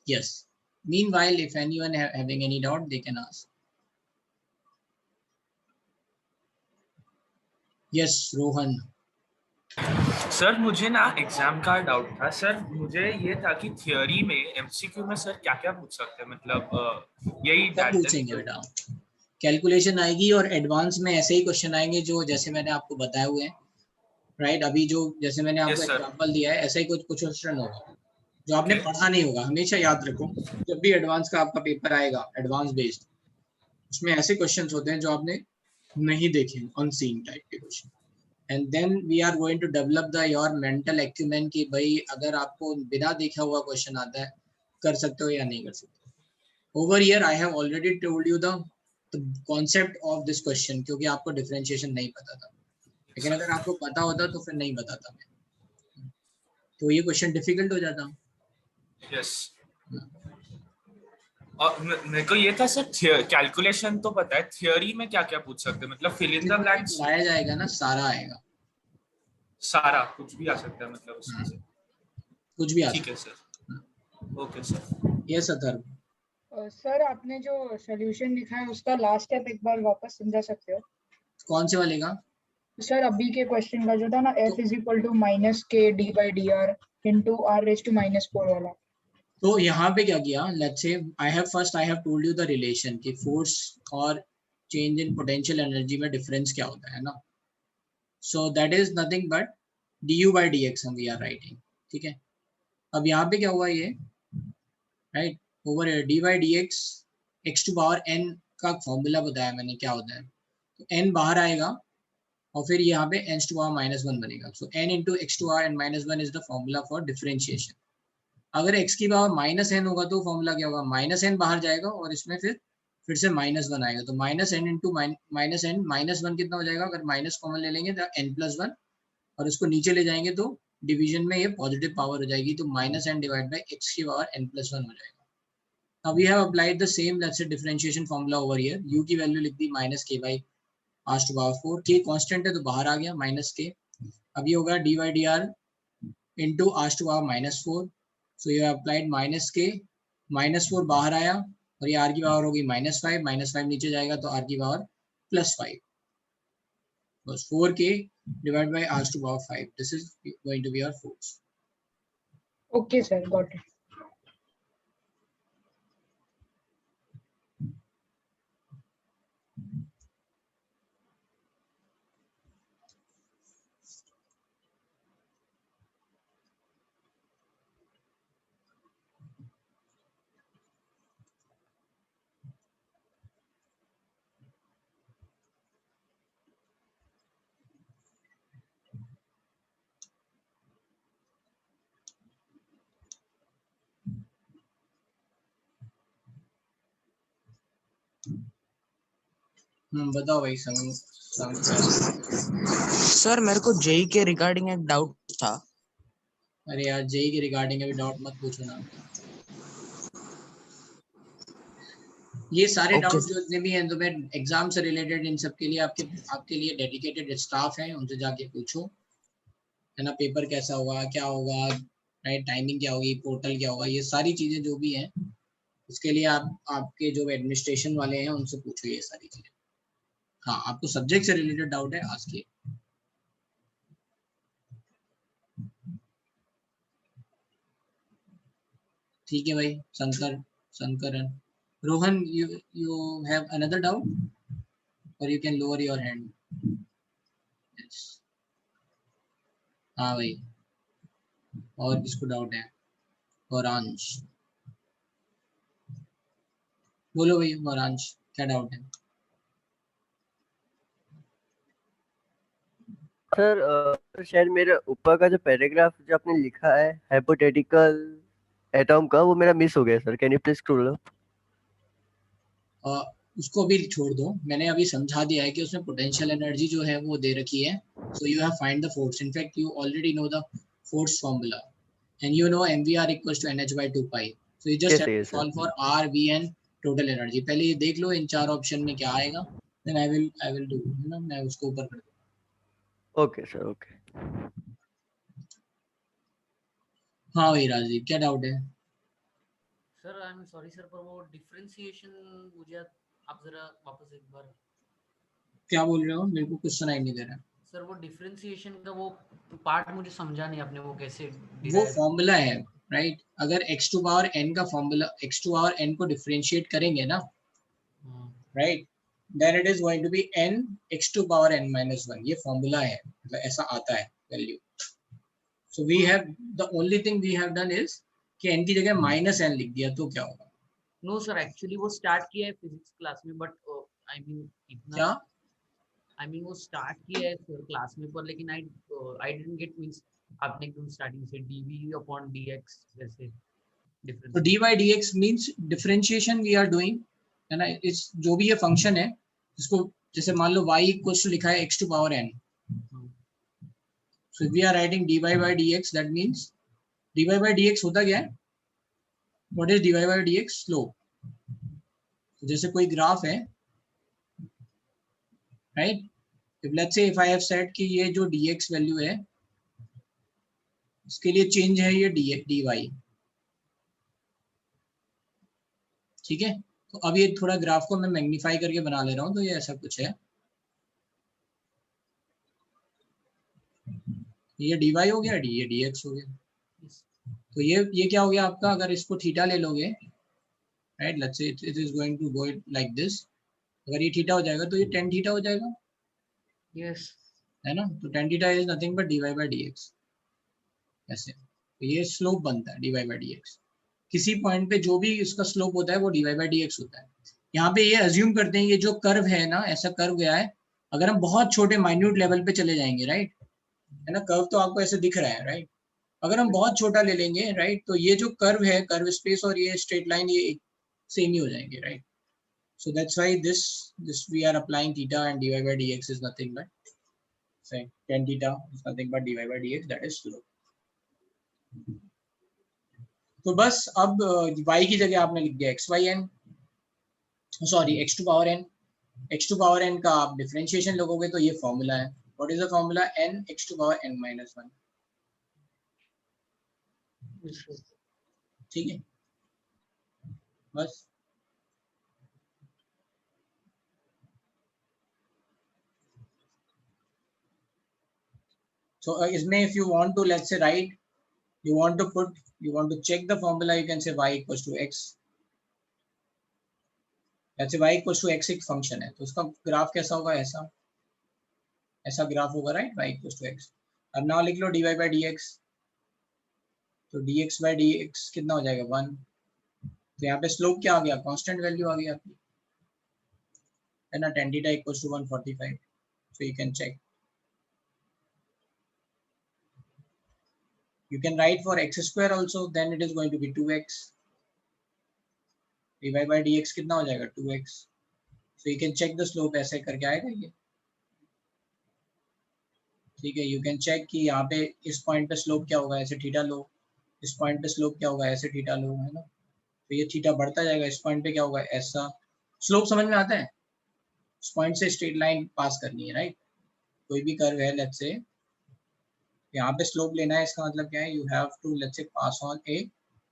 Yes. Meanwhile, if anyone having any doubt, they can ask. Yes, Rohan. Sir मुझे ना exam का doubt था sir. मुझे ये था कि थियोरी में एमसीक्यू में सर क्या क्या पूछ सकते हैं, मतलब यही सब पूछेंगे बेटा. कैलकुलेशन आएगी और एडवांस में ऐसे ही क्वेश्चन आएंगे जो जैसे मैंने आपको बताए हुए हैं. राइट, अभी जो जैसे मैंने आपको एग्जांपल दिया है ऐसा ही कुछ क्वेश्चन होगा जो आपने पढ़ा नहीं होगा. हमेशा याद रखो, जब भी एडवांस का आपका पेपर आएगा एडवांस बेस्ड, उसमें ऐसे क्वेश्चंस होते हैं जो आपने नहीं देखे, अनसीन टाइप के question. And then we are going to develop the your mental acumen कि भाई अगर आपको बिना देखा हुआ क्वेश्चन आता है कर सकते हो या नहीं कर सकते. Over here I have already told you the concept of this question, क्योंकि आपको डिफरेंशिएशन नहीं पता था. लेकिन अगर आपको पता होता तो फिर नहीं बताता मैं, तो ये क्वेश्चन डिफिकल्ट हो जाता. यस. और मेरे को ये था सर, कैलकुलेशन तो पता है, थियोरी में क्या क्या पूछ सकते हैं, मतलब फिल इन द ब्लैंक्स आया जाएगा ना, सारा आएगा, सारा कुछ भी आ सकता है, मतलब उसमें से कुछ भी आ ठीक है sir. Okay sir. Yes Atharva. Sir आपने जो सॉल्यूशन लिखा है उसका लास्ट स्टेप एक बार वापस समझा सकते हो? कौन से वाले का सर? अभी के क्वेश्चन का जो था ना, f is equal to minus K D by D R into R raise to -4 वाला. तो यहाँ पे क्या किया, let's say I have told you the relation कि फोर्स और चेंज इन पोटेंशियल एनर्जी में डिफरेंस क्या होता है ना. So that is nothing but du by dx हम वी आर राइटिंग. ठीक है, अब यहाँ पे क्या हुआ ये, right, over D by D x X to power n का फॉर्मूला बताया मैंने क्या होता है. तो n बाहर आएगा और फिर यहाँ पे n टू पावर -1 बनेगा. So n into X to power n-1 is the formula for differentiation. अगर x की पावर -n होगा तो फॉर्मूला क्या होगा, -n बाहर जाएगा और इसमें फिर से -1 आएगा. तो -n इंटू -n, -1 कितना हो जाएगा, अगर माइनस कॉमन ले लेंगे तो n+1 और उसको नीचे ले जाएंगे तो डिवीजन में ये पॉजिटिव पावर हो जाएगी. तो -n डिवाइड बाई x की पावर n+1 हो जाएगा. Now we have applied the same, let's say, differentiation formula over here. U की वैल्यू लिख दी -k by r to power 4. k constant है तो बाहर आ गया -k. अब ये होगा d by dr into r to power -4. So you have applied -k, -4 बाहर आया और ये r की पावर होगी -5, -5 नीचे जाएगा तो r की पावर +5. बस 4k divided by r to power 5. This is going to be our force. Okay sir, got it. बताओ भाई. सर मेरे को जेई के रिगार्डिंग एक डाउट था. अरे यार जेई के रिगार्डिंग अभी डाउट मत पूछो ना. ये सारे डाउट जो जितने भी हैं तुम्हें एग्जाम से रिलेटेड, इन सब के लिए आपके लिए डेडिकेटेड स्टाफ है, उनसे जाके पूछो है ना. पेपर कैसा होगा, क्या होगा, राइट, टाइमिंग क्या होगी, पोर्टल क्या होगा, ये सारी चीजें जो भी हैं उसके लिए आपके जो एडमिनिस्ट्रेशन वाले हैं उनसे पूछो ये सारी चीजें. हाँ, आपको सब्जेक्ट से रिलेटेड डाउट है आज के. ठीक है भाई. Shankaran, Rohan, you have another doubt or you can lower your hand. हाँ भाई, और किसको डाउट है? औरांश, बोलो भाई औरांश, क्या डाउट है? सर शायद मेरे ऊपर का जो पैराग्राफ जो आपने लिखा है हाइपोथेटिकल एटॉम का, वो मेरा मिस हो गया sir. Can you please scroll up? उसको भी छोड़ दो, मैंने अभी समझा दिया है कि उसमें पोटेंशियल एनर्जी जो है वो दे रखी है. So you have find the force. In fact you already know the force formula and you know mvr equals to nh by 2 pi. So you just have to solve for r v and total energy. पहले ये देख लो इन चार option में क्या आएगा, then I will do, you know, मैं उसको ऊपर कर दूं. Okay sir, okay. हाँ भाई राजीव, क्या डाउट है? Sir I am sorry sir, पर वो डिफरेंशिएशन मुझे आप जरा वापस एक बार. क्या बोल रहे हो? मेरे को कुछ सुनाई नहीं दे रहा. सर वो डिफरेंशिएशन का वो पार्ट मुझे समझा नहीं आपने, वो कैसे वो derive- फॉर्मूला है, राइट? अगर x टू पावर n का formula, x to power n को डिफरेंशिएट करेंगे ना, right, then it is going to be n x to power n minus 1. ये फॉर्मूला है, मतलब ऐसा आता है value. So we have, the only thing we have done is कि n की जगह माइनस n लिख दिया, तो क्या होगा? नो सर, एक्चुअली वो स्टार्ट किया है फिजिक्स क्लास में, बट आई मीन इतना, क्या? आई मीन वो स्टार्ट किया है सर क्लास में, पर लेकिन आई डिडंट गेट, मींस आपने एकदम स्टार्टिंग से dv upon dx जैसे डिफरेंस. तो dy dx means differentiation we are doing, है ना? इस जो भी ये फंक्शन है, इसको जैसे मान लो y इक्वल्स टू लिखा है x to power n. So if we are writing dy by dx, that means dy by dx होता क्या है? What is dy by dx? Slope. तो जैसे कोई ग्राफ है, right? If let's say if I have said कि ये जो dx वैल्यू है, इसके लिए चेंज है ये dy, ठीक है? तो अब ये थोड़ा ग्राफ को मैं मैग्नीफाई करके बना ले रहा हूँ, तो ये ऐसा कुछ है. ये dy हो गया, ये dx हो गया. तो ये क्या हो गया आपका? अगर इसको थीटा ले लोगे, right, let's say it is going to go like this. अगर ये थीटा हो जाएगा तो ये tan थीटा हो जाएगा, यस, है ना? तो tan theta is nothing but dy by dx. ऐसे तो ये स्लोप बनता है dy by dx. किसी पॉइंट पे जो भी इसका स्लोप होता है वो dy by dx होता है. यहाँ पे ये अज्यूम करते हैं ये जो कर्व है ना, ऐसा कर्व गया है, अगर हम बहुत छोटे माइन्यूट लेवल पे चले जाएंगे, राइट, है ना? कर्व तो आपको ऐसे दिख रहा है, राइट? अगर हम बहुत छोटा ले लेंगे, राइट, तो ये जो कर्व है, कर्व स्पेस और ये स्ट्रेट लाइन ये सेम ही हो जाएंगे, right? So that's why this we are applying theta and dy by dx is nothing but say tan theta is nothing but dy by dx, that is slope. तो बस अब y की जगह आपने लिख दिया x y n, sorry x to power n. x to power n का आप डिफरेंशिएशन लगोगे तो ये फॉर्मूला है. What is the formula? n x to power n minus 1. ठीक है, बस. So इसमें if you want to, let's say, write, you want to check the formula, you can say y equals to x. let's say y equals to x एक function है, तो उसका graph कैसा होगा? ऐसा ग्राफ होगा, right? y equals to x. अब now लिख लो dy by dx. तो dx by dx कितना हो जाएगा? 1. तो यहाँ पे स्लोप क्या आ गया? कांस्टेंट वैल्यू आ गई आपकी, है ना? tan theta equals to 145. So you can check. You can write for x square also, then it is going to be 2x. dy by dx कितना हो जाएगा? 2x. So you can check the slope, ऐसे करके आएगा ये, ठीक है? You can check कि यहाँ पे इस पॉइंट पे स्लोप क्या होगा? ऐसे थीटा लो. इस पॉइंट पे स्लोप क्या होगा? ऐसे थीटा लो, है ना? तो ये थीटा बढ़ता जाएगा. इस पॉइंट पे क्या होगा? ऐसा. स्लोप समझ में आता है? उस पॉइंट से स्ट्रेट लाइन पास करनी है, राइट? कोई भी कर्व है, लेट्स से यहाँ पे स्लोप लेना है, इसका मतलब क्या है? You have to, let's say, pass on a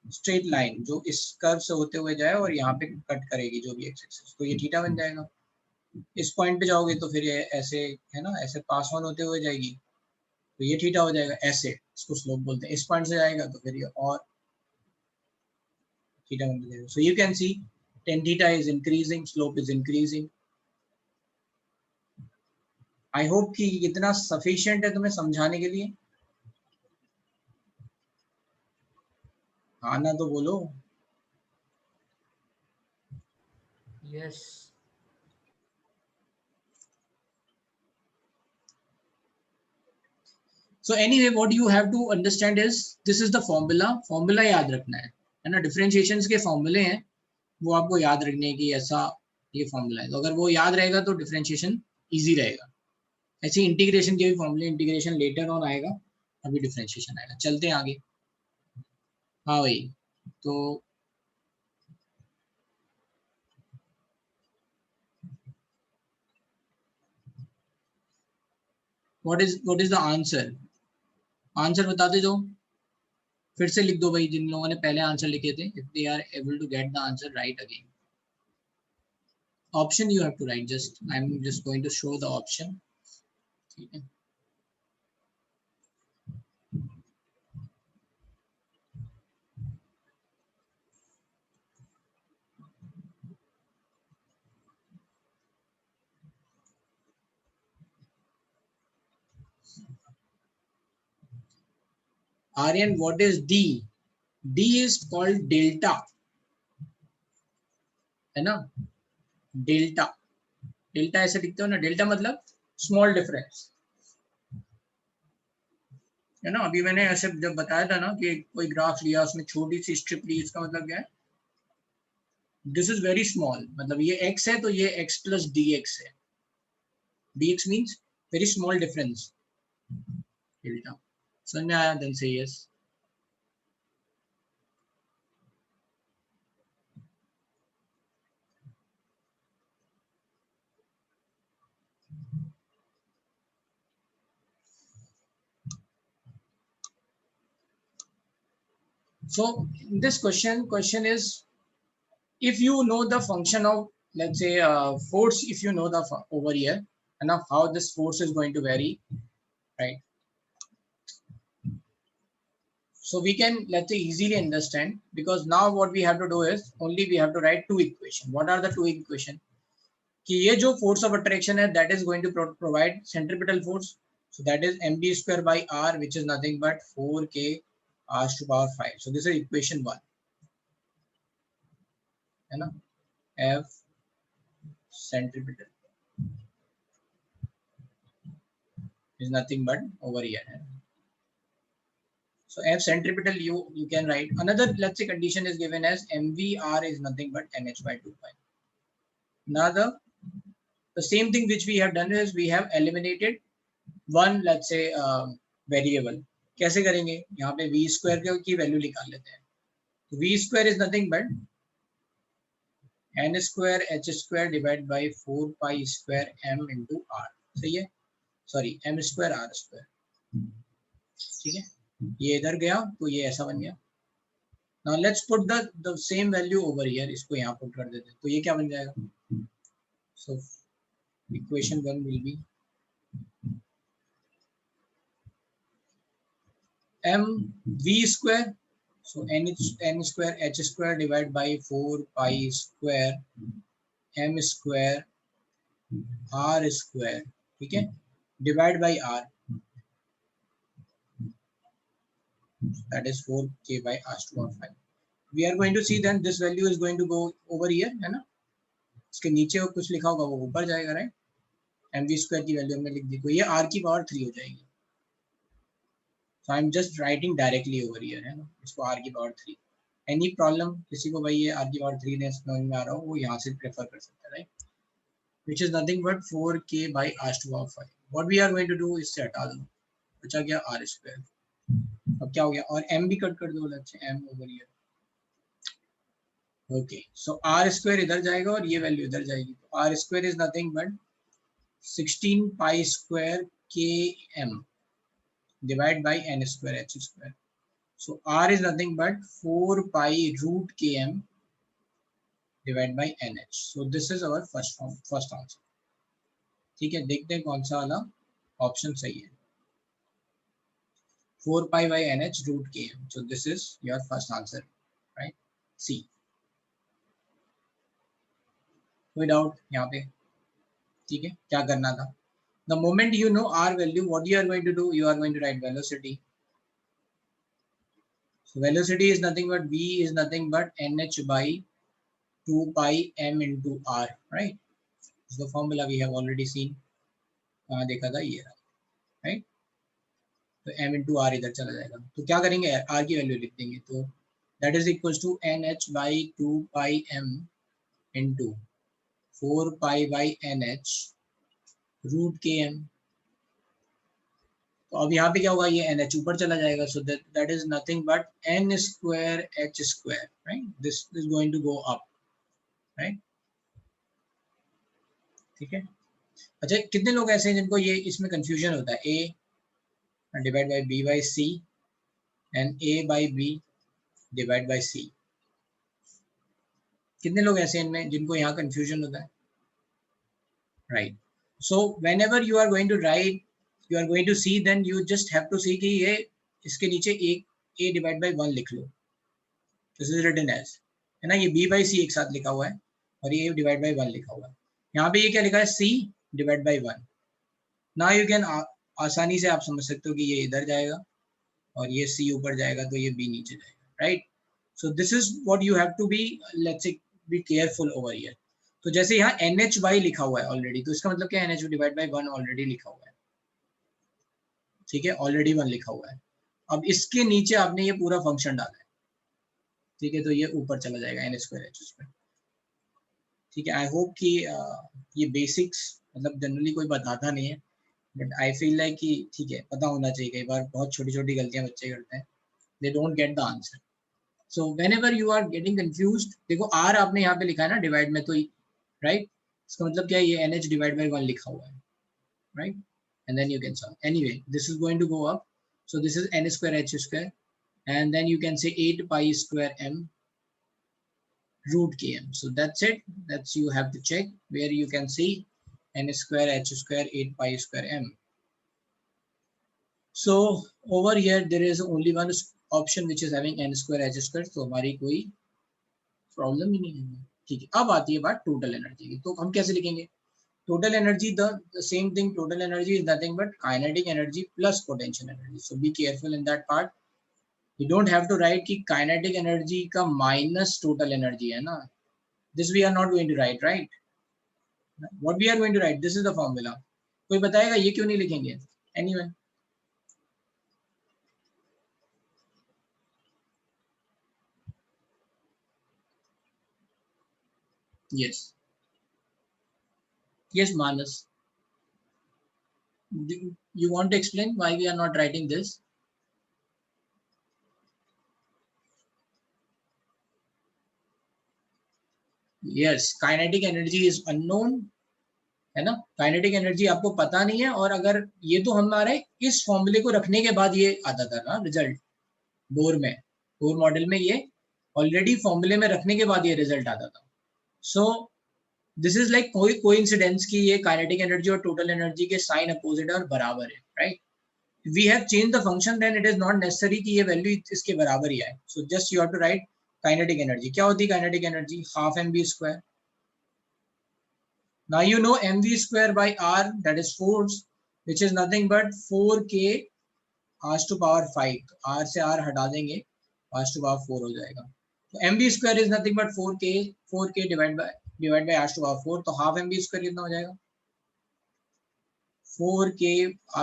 straight line जो इस कर्व से होते हुए जाए और यहाँ पे कट करेगी जो भी एक्स एक्सिस, तो ये थीटा बन जाएगा. इस पॉइंट पे जाओगे तो फिर ये ऐसे, है ना, ऐसे पास ऑन होते हुए जाएगी, तो ये थीटा हो जाएगा. ऐसे इसको स्लोप बोलते हैं. इस पॉइंट से जाएगा तो फिर ये और थीटा बन जाएगा. सो you can see tan theta is increasing, slope is increasing. I hope कि इतना सफिशिएंट है तुम्हें समझाने के लिए. हाँ ना तो बोलो. Yes. So anyway, what you have to understand is this is the formula. Formula याद रखना है ना. डिफरेंशिएशंस के फॉर्मूले हैं, वो आपको याद रखने की ऐसा ये फॉर्मूला है. तो अगर वो याद रहेगा तो डिफरेंशिएशन इजी रहेगा. ऐसे इंटीग्रेशन के भी फॉर्मूले, इंटीग्रेशन लेटर ऑन आएगा, अभी डिफरेंशिएशन आएगा. चलते हैं आगे. हाँ भाई, तो what is the answer? Answer बता दे दो, फिर से लिख दो भाई जिन लोगों ने पहले आंसर लिखे थे. if they are able to get the answer right again. Option you have to write. Just I'm just going to show the option. ठीक है. Aryan, what is D? D is called delta, है ना. Delta, delta ऐसे लिखते हो ना. Delta मतलब small difference, है ना. अभी मैंने ऐसे जब बताया था ना कि कोई ग्राफ लिया, उसमें छोटी सी स्ट्रिप ली, इसका मतलब क्या है? This is very small. मतलब ये x है तो ये x प्लस dx है. dx means very small difference. Delta समझ में आया? देन से yes. So this question is, if you know the function of, let's say, force, if you know the over here and of how this force is going to vary, right? So we can, let's say, easily understand, because now what we have to do is only we have to write two equations. What are the two equations? कि ये जो force of attraction है, that is going to provide centripetal force. So that is mv square by r, which is nothing but 4k r to power 5. So this is equation 1, है ना. F centripetal is nothing but over here. So F centripetal you can write. Another, let's say, condition is given as mvr is nothing but nh by 2 pi. Now the same thing which we have done is we have eliminated one, let's say, variable. कैसे करेंगे? यहाँ पे v square की value निकाल लेते हैं. v square is nothing but n square h square divided by 4 pi square m into r. सही है? Sorry, m square r square. ठीक है. ये इधर गया तो ये ऐसा बन गया. Now let's put the same value over here. इसको यहाँ पुट कर देते हैं तो ये क्या बन जाएगा? So equation 1 will be mv square, so n square h square divided by 4 pi square m square r square. ठीक है. Divide by r, that is 4k by r to power 5. We are going to see then this value is going to go over here, है ना. इसके नीचे कुछ लिखा होगा वो ऊपर जाएगा, राइट. mv square की वैल्यू हमने लिख दी, तो ये r की पावर 3 हो जाएगी. So I'm just writing directly over here, है ना. इसको r की पावर 3. Any problem? किसी को भाई ये r की पावर 3 ने समझ में आ रहा हो, वो यहाँ से प्रेफर कर सकता है, right. Which is nothing but 4k by r to power 5. What we are going to do is हटा दो, बचा गया r square. अब क्या हो गया? और m भी कट कर दो, let's say m over here. Okay, so r square इधर जाएगा और ये वैल्यू इधर जाएगी. तो r square is nothing but 16 pi square km divided by n square h square. So r is nothing but 4 pi root km divided by nh. So this is our first answer. ठीक है. देखते हैं कौन सा वाला option सही है. 4 pi by nh root km. So this is your first answer, right? C. कोई डाउट यहाँ पे? ठीक है. क्या करना था? The moment you know r value, what you are going to do? You are going to write velocity. So velocity is nothing but v is nothing but nh by 2 pi m into r, right? This is the formula we have already seen. कहाँ देखा था ये, right? तो m into r इधर चला जाएगा, तो क्या करेंगे, r की वैल्यू लिख देंगे, तो that is equals to nh by 2 pi m into 4 pi by nh root km. तो अब यहाँ पे क्या होगा, ये nh ऊपर चला जाएगा, so that is nothing but n square h square, right? This is going to go up, right? ठीक है. अच्छा, कितने लोग ऐसे हैं जिनको ये इसमें कंफ्यूजन होता है, a divide by b by c and a by b divide by c? कितने लोग ऐसे हैं इनमें जिनको यहाँ कंफ्यूजन होता है, right? So whenever you are going to write, you are going to see, then you just have to see कि ये इसके नीचे एक a डिवाइड बाय 1 लिख लो, दिस इज रिटन एज, है ना, ये b बाय c एक साथ लिखा हुआ है और ये a डिवाइड बाय 1 लिखा हुआ है. यहाँ पे ये क्या लिखा है, c divide by 1. Now you can आसानी से आप समझ सकते हो कि ये इधर जाएगा और ये c ऊपर जाएगा तो ये b नीचे जाएगा, right? So this is what you have to be, let's say be careful over here. तो जैसे यहाँ NHY लिखा हुआ है ऑलरेडी, तो इसका मतलब क्या है, NH डिवाइड बाय 1 ऑलरेडी लिखा हुआ है, ठीक है, ऑलरेडी 1 लिखा हुआ है. अब इसके नीचे आपने ये पूरा फंक्शन डाला है, ठीक है, तो ये ऊपर चला जाएगा n स्क्वायर h स्क्वायर, ठीक है. आई होप कि ये बेसिक्स मतलब जनरली कोई बताता नहीं है, बट आई फील लाइक कि ठीक है, पता होना चाहिए. कई बार बहुत छोटी छोटी गलतियां बच्चे करते हैं, they don't get the answer. So whenever you are getting confused, देखो r आपने यहाँ पे लिखा है ना डिवाइड में, तो राइट, इसका मतलब क्या है, ये nh डिवाइड बाय 1 लिखा हुआ है, right? And then you can solve. Anyway this is going to go up, so this is n square h square and then you can say 8 pi स्क्वायर m root km. So that's it, that's you have to check where you can see n square h square 8 pi square m. So over here there is only one option which is having n square h square, तो हमारी कोई problem ही नहीं है, ठीक है. अब आती है बात टोटल एनर्जी की, तो हम कैसे लिखेंगे total energy? The same thing, total energy is nothing but kinetic energy plus potential energy. So be careful in that part. You don't have to write कि kinetic energy का minus total energy है ना, this we are not going to write, right? What we are going to write, this is the formula. कोई बताएगा ये क्यों नहीं लिखेंगे? Anyway, yes, yes, Manas, you want to explain why we are not writing this? Yes, kinetic energy is unknown, है ना, kinetic energy आपको पता नहीं है. और अगर ये तो हमारे इस फॉर्मूले को रखने के बाद ये आता था ना रिजल्ट, बोर मॉडल में ये ऑलरेडी फॉर्मूले में रखने के बाद ये रिजल्ट आता था. सो दिस इज लाइक कोई कोइंसिडेंस की ये काइनेटिक एनर्जी और टोटल एनर्जी के साइन अपोजिट है और बराबर है, right? We have change the function, then it is not necessary कि ये वैल्यू इसके बराबर ही आए. So just you have to write kinetic energy. क्या होती है kinetic energy? Half mv square. Now you know mv square by r, that is force, which is nothing but 4k r to power 5. r से r हटा देंगे, r to power 4 हो जाएगा. तो mv square is nothing but 4k divide by r to power 4. तो half mv square कितना हो जाएगा? 4k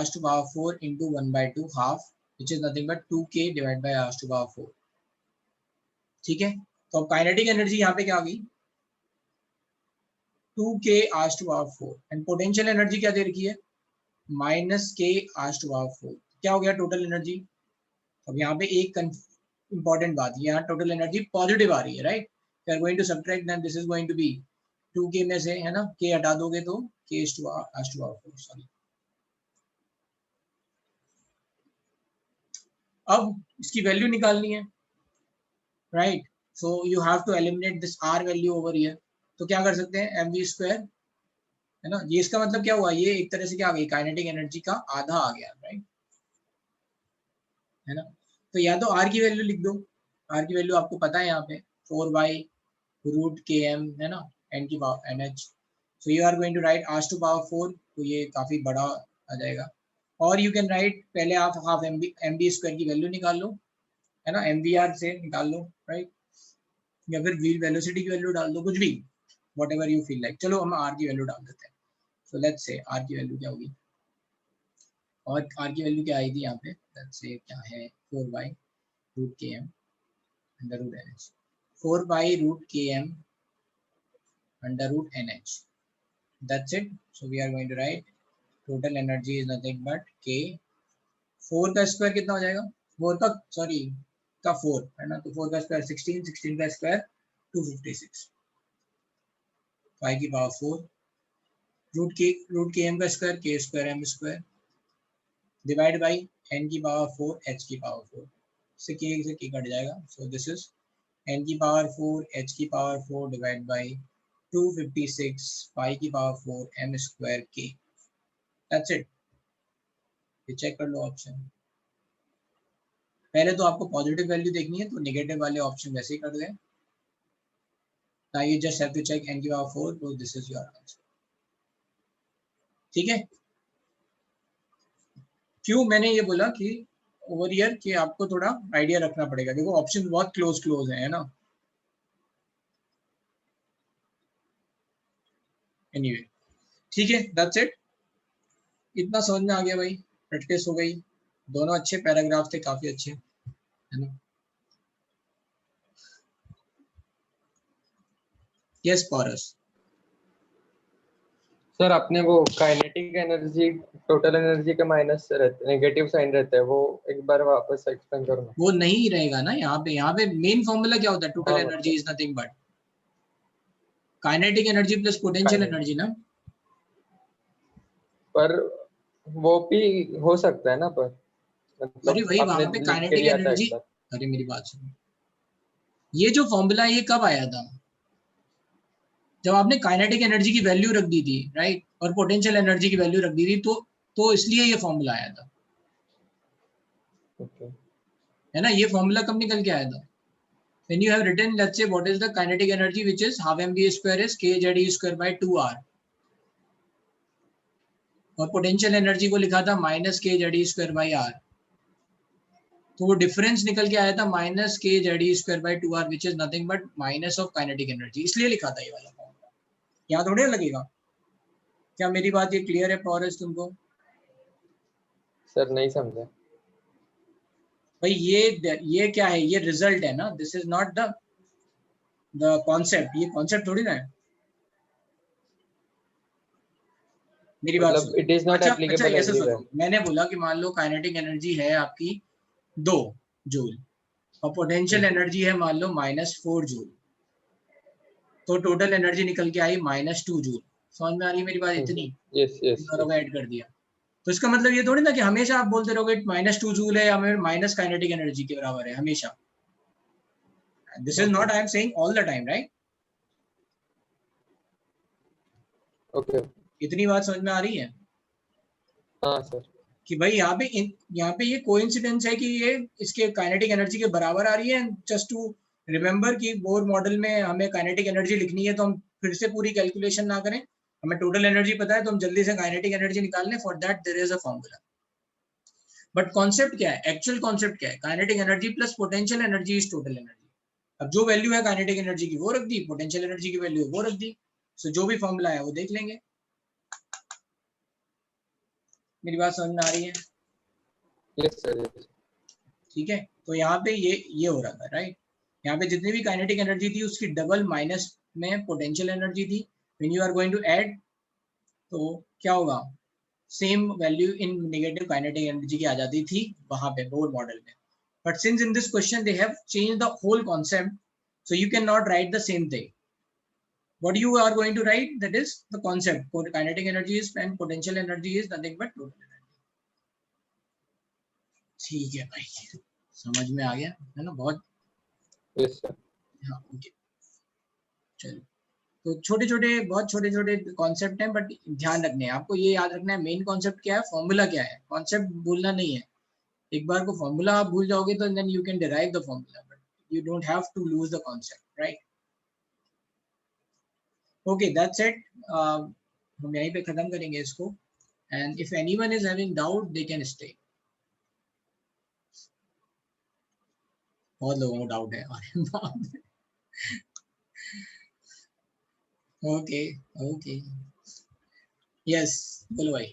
r to power 4 into 1/2 half, which is nothing but 2k divide by r to power 4. ठीक है, तो अब काइनेटिक एनर्जी यहाँ पे क्या आ गई? 2k r to power 4. And potential energy क्या दे रखी है? -k r to power 4. क्या हो गया टोटल एनर्जी? अब यहाँ पे एक इंपॉर्टेंट बात, यहाँ टोटल एनर्जी पॉजिटिव आ रही है, right? We are going to subtract, then this is going to be 2k में से, है ना, k हटा दोगे तो k r to power 4. Sorry, अब इसकी वैल्यू निकालनी है, right? So you have to eliminate this r value over here. तो क्या कर सकते हैं, mv स्क्वायर, है ना, ये इसका मतलब क्या हुआ, ये एक तरह से क्या आ गई, काइनेटिक एनर्जी का आधा आ गया, राइट? है ना, तो या तो r की वैल्यू लिख दो, r की वैल्यू आपको पता है यहाँ पे 4/√km, है ना, n की power nh. So you are going to write r to power 4, तो ये काफी बड़ा आ जाएगा. और यू कैन राइट, पहले आप हाफ mv स्क्वायर की वैल्यू निकाल लो, है ना, MVR से निकाल लो, राइट, या फिर व्हील वेलोसिटी की वैल्यू डाल दो, कुछ भी, व्हाटएवर यू फील लाइक। चलो हम R की वैल्यू डाल देते हैं। सो लेट्स से R की वैल्यू क्या होगी, और R की वैल्यू क्या आई थी यहाँ पे, लेट्स से क्या है 4/√km √nh, 4/√km √nh, that's it. So we are going to write total energy is nothing but K, 4 का स्क्वायर कितना हो जाएगा, 4 का सॉरी का 4 है ना, तो 4 का स्क्वायर 16, 16 का स्क्वायर 256, 5 की पावर 4 √km का square k square m square divide by n की पावर 4 h की पावर 4 से k कट जाएगा। सो दिस इज n की पावर 4 h की पावर 4 डिवाइड बाई 256 5 की power 4 m square k, that's it. ये चेक कर लो ऑप्शन। पहले तो आपको पॉजिटिव वैल्यू देखनी है, तो नेगेटिव वाले ऑप्शन वैसे ही कर दें। Now you just have to check n की पावर 4, तो दिस इज योर आंसर। ठीक है, क्यों मैंने ये बोला कि ओवर हियर कि आपको थोड़ा आइडिया रखना पड़ेगा, देखो ऑप्शन बहुत क्लोज है ना। एनीवे ठीक है, दैट्स इट। इतना समझ में आ गया भाई, प्रैक्टिस हो गई, दोनों अच्छे पैराग्राफ थे, काफी अच्छे, है ना। यस पारस। सर अपने वो काइनेटिक एनर्जी टोटल एनर्जी के माइनस से रहते, नेगेटिव साइन रहता है, वो एक बार वापस एक्सप्लेन करो। वो नहीं रहेगा ना यहाँ पे मेन फॉर्मूला क्या होता है, total energy is nothing but kinetic energy plus potential energy ना। पर वो भी हो सकता है ना, पर मतलब अरे वही वहां पे काइनेटिक एनर्जी, अरे मेरी बात सुनो, ये जो फॉर्मूला ये कब आया था, जब आपने काइनेटिक एनर्जी की वैल्यू रख दी थी, राइट, और पोटेंशियल एनर्जी की वैल्यू रख दी थी, तो इसलिए ये फॉर्मूला आया था। है ना, ये फॉर्मूला कब निकल के आया था, when you have written let's say what is the kinetic energy which is half mv square is kze square by 2r, और पोटेंशियल एनर्जी को लिखा था माइनस के जेड स्क्वायर बाई आर, तो वो डिफरेंस निकल के आया था माइनस के Z square by 2r which is nothing but minus of kinetic energy, इसलिए लिखा था ये वाला फॉर्मूला। यहाँ थोड़े लगेगा। क्या मेरी बात ये क्लियर है पॉरेस तुमको? सर नहीं समझा भाई, ये क्या है, ये रिजल्ट है ना, this is not the concept, ये कॉन्सेप्ट थोड़ी ना है। मेरी बात सुनो, it is not applicable everywhere. मैंने बोला कि मान लो काइनेटिक एनर्जी है आपकी 2 जूल और पोटेंशियल एनर्जी है मान लो -4 जूल, तो टोटल एनर्जी निकल के आई -2 जूल। समझ में आ रही है मेरी बात इतनी? यस ऐड कर दिया, तो इसका मतलब ये थोड़ी ना कि हमेशा आप बोलते रहोगे -2 जूल है या फिर माइनस काइनेटिक एनर्जी के बराबर है हमेशा। This is not I am saying all the time, right? Okay, इतनी बात समझ में आ रही है? हाँ सर। कि भाई यहाँ पे ये कोइंसिडेंस है कि ये इसके काइनेटिक एनर्जी के बराबर आ रही है। जस्ट टू रिमेंबर कि बोर मॉडल में हमें काइनेटिक एनर्जी लिखनी है, तो हम फिर से पूरी कैलकुलेशन ना करें, हमें टोटल एनर्जी पता है तो हम जल्दी से काइनेटिक एनर्जी निकाल लें। For that there is a formula. But concept क्या है, एक्चुअल कॉन्सेप्ट क्या है? Kinetic energy plus potential energy is total energy. अब जो वैल्यू है काइनेटिक एनर्जी की वो रख दी, पोटेंशियल एनर्जी की वैल्यू वो रख दी, सो जो भी फॉर्मूला है वो देख लेंगे। मेरी बात समझ में आ रही है? Yes sir. ठीक है, तो यहाँ पे ये हो रहा था, राइट? यहाँ पे जितनी भी काइनेटिक एनर्जी थी उसकी डबल माइनस में पोटेंशियल एनर्जी थी। When you are going to add, तो क्या होगा, same value in negative kinetic energy की आ जाती थी वहां पे बोर मॉडल में। But since in this question they have changed the whole concept, so you can not write the same thing. What you are going to write, that is the concept. Kinetic energy is and potential energy is nothing but total energy. ठीक है भाई, समझ में आ गया है ना? बहुत yes sir. हाँ, ओके, चलो। तो बहुत छोटे छोटे कॉन्सेप्ट हैं, बट ध्यान रखने हैं आपको, ये याद रखना है मेन कॉन्सेप्ट क्या है, फॉर्मूला क्या है, कॉन्सेप्ट भूलना नहीं है। एक बार को फॉर्मूला आप भूल जाओगे तो then you can derive the formula, but you don't have to lose the concept, right? Okay, that's it. हम यहीं पे खत्म करेंगे इसको, and if anyone is having doubt, they can stay. बहुत लोगों को डाउट है। अरे बाप रे। ओके ओके, यस बोलो भाई।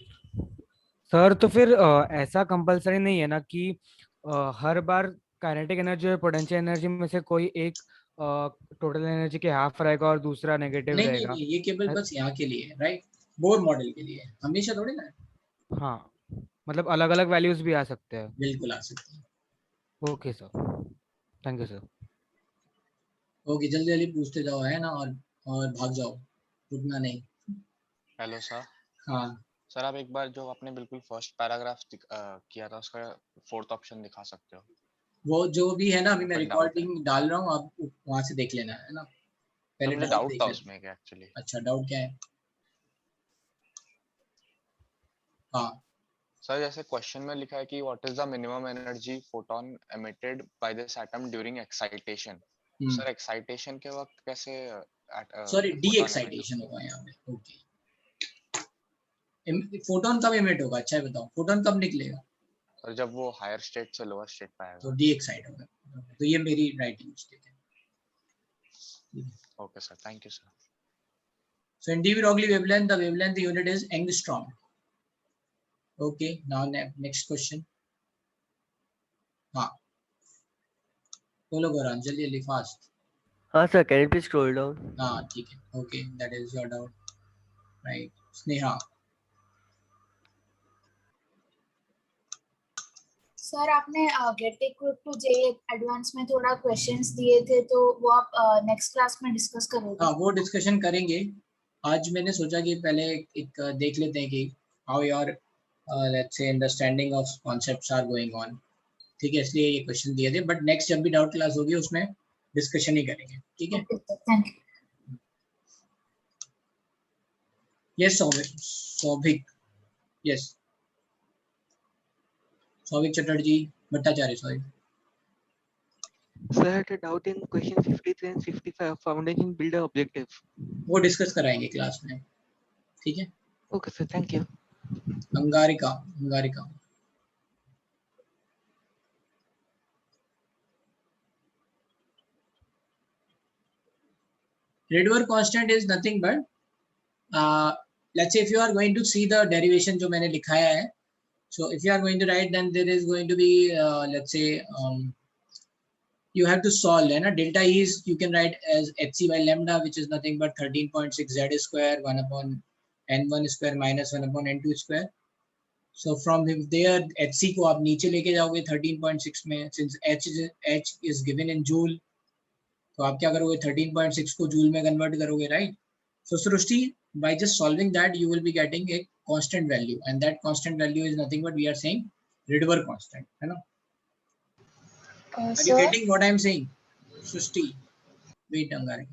सर तो फिर ऐसा कंपलसरी नहीं है ना कि हर बार काइनेटिक एनर्जी और पोटेंशियल एनर्जी में से कोई एक टोटल एनर्जी के हाफ रहेगा और दूसरा नेगेटिव नहीं नहीं रहेगा? नहीं, ये केवल बस यहाँ के लिए है, राइट? बोर मॉडल के लिए, हमेशा थोड़ी ना। हाँ, मतलब अलग अलग वैल्यूज भी आ सकते हैं। बिल्कुल आ सकते हैं। Okay sir, thank you sir. Okay, जल्दी जल्दी पूछते जाओ है ना, और भाग जाओ, रुकना नहीं। Hello sir. हाँ सर आप एक बार जो आपने बिल्कुल फर्स्ट पैराग्राफ किया था उसका फोर्थ ऑप्शन दिखा सकते हो? वो जो भी है ना, अभी मैं कोई डाउट है रिकॉर्डिंग डाल रहा हूँ, आप वहां से देख लेना है ना, तो पहले मुझे डाउट डाउट देख था लेना। उसमें क्या एक्चुअली। अच्छा, डाउट क्या है? हाँ सर जैसे क्वेश्चन में लिखा है कि what is the minimum energy photon emitted by this atom during excitation. Sir excitation के वक्त कैसे sorry, D photon emit? Excitation होगा यहाँ पे। ओके, फोटोन कब एमिट होगा? अच्छा है बताओ, फोटोन कब निकलेगा? सर जब वो हायर स्टेट से लोअर स्टेट पे तो आएगा। डी एक्साइट होगा। तो ये मेरी राइटिंग मिस्टेक है। Okay sir, thank you sir. So in de Broglie wavelength, the wavelength unit is angstrom. Okay, now next question. हाँ बोलो गोरान, जल्दी जल्दी फास्ट। हाँ sir, can you please scroll down? हाँ ठीक है, okay, that is your doubt, right? Sneha. Sir आपने get equal to J advance में थोड़ा क्वेश्चंस दिए थे, तो वो आप नेक्स्ट क्लास में डिस्कस करोगे? हाँ वो डिस्कशन करेंगे। आज मैंने सोचा कि पहले एक देख लेते हैं कि how your let's say understanding of concepts are going on. ठीक है, इसलिए ये क्वेश्चन दिए थे, बट नेक्स्ट जब भी डाउट क्लास होगी उसमें डिस्कशन ही करेंगे। ठीक है, thank you. Yes Saubhik, yes Saubhik Chatterjee Bhattacharya, sorry. Sir, I had a doubt in question 53 and 55, foundation builder objective. वो डिस्कस कराएंगे क्लास में। ठीक है, Okay, sir, thank you. Angarika, Angarika. Rydberg constant is nothing but let's say if you are going to see the derivation जो मैंने लिखाया है, so if you are going to write, then there is going to be let's say you have to solve, है ना? Delta E is you can write as hc by lambda, which is nothing but 13.6 z square 1 upon n1 square minus 1 upon n2 square. So from there hc को आप नीचे लेके जाओगे 13.6 में, since h is given in joule, तो आप क्या करोगे? 13.6 को जूल में कन्वर्ट करोगे, right? So Srishti, by just solving that you will be getting a constant value, and that constant value is nothing but we are saying Rydberg constant, है ना? Are you getting what I am saying Srishti? Wait अंगारे,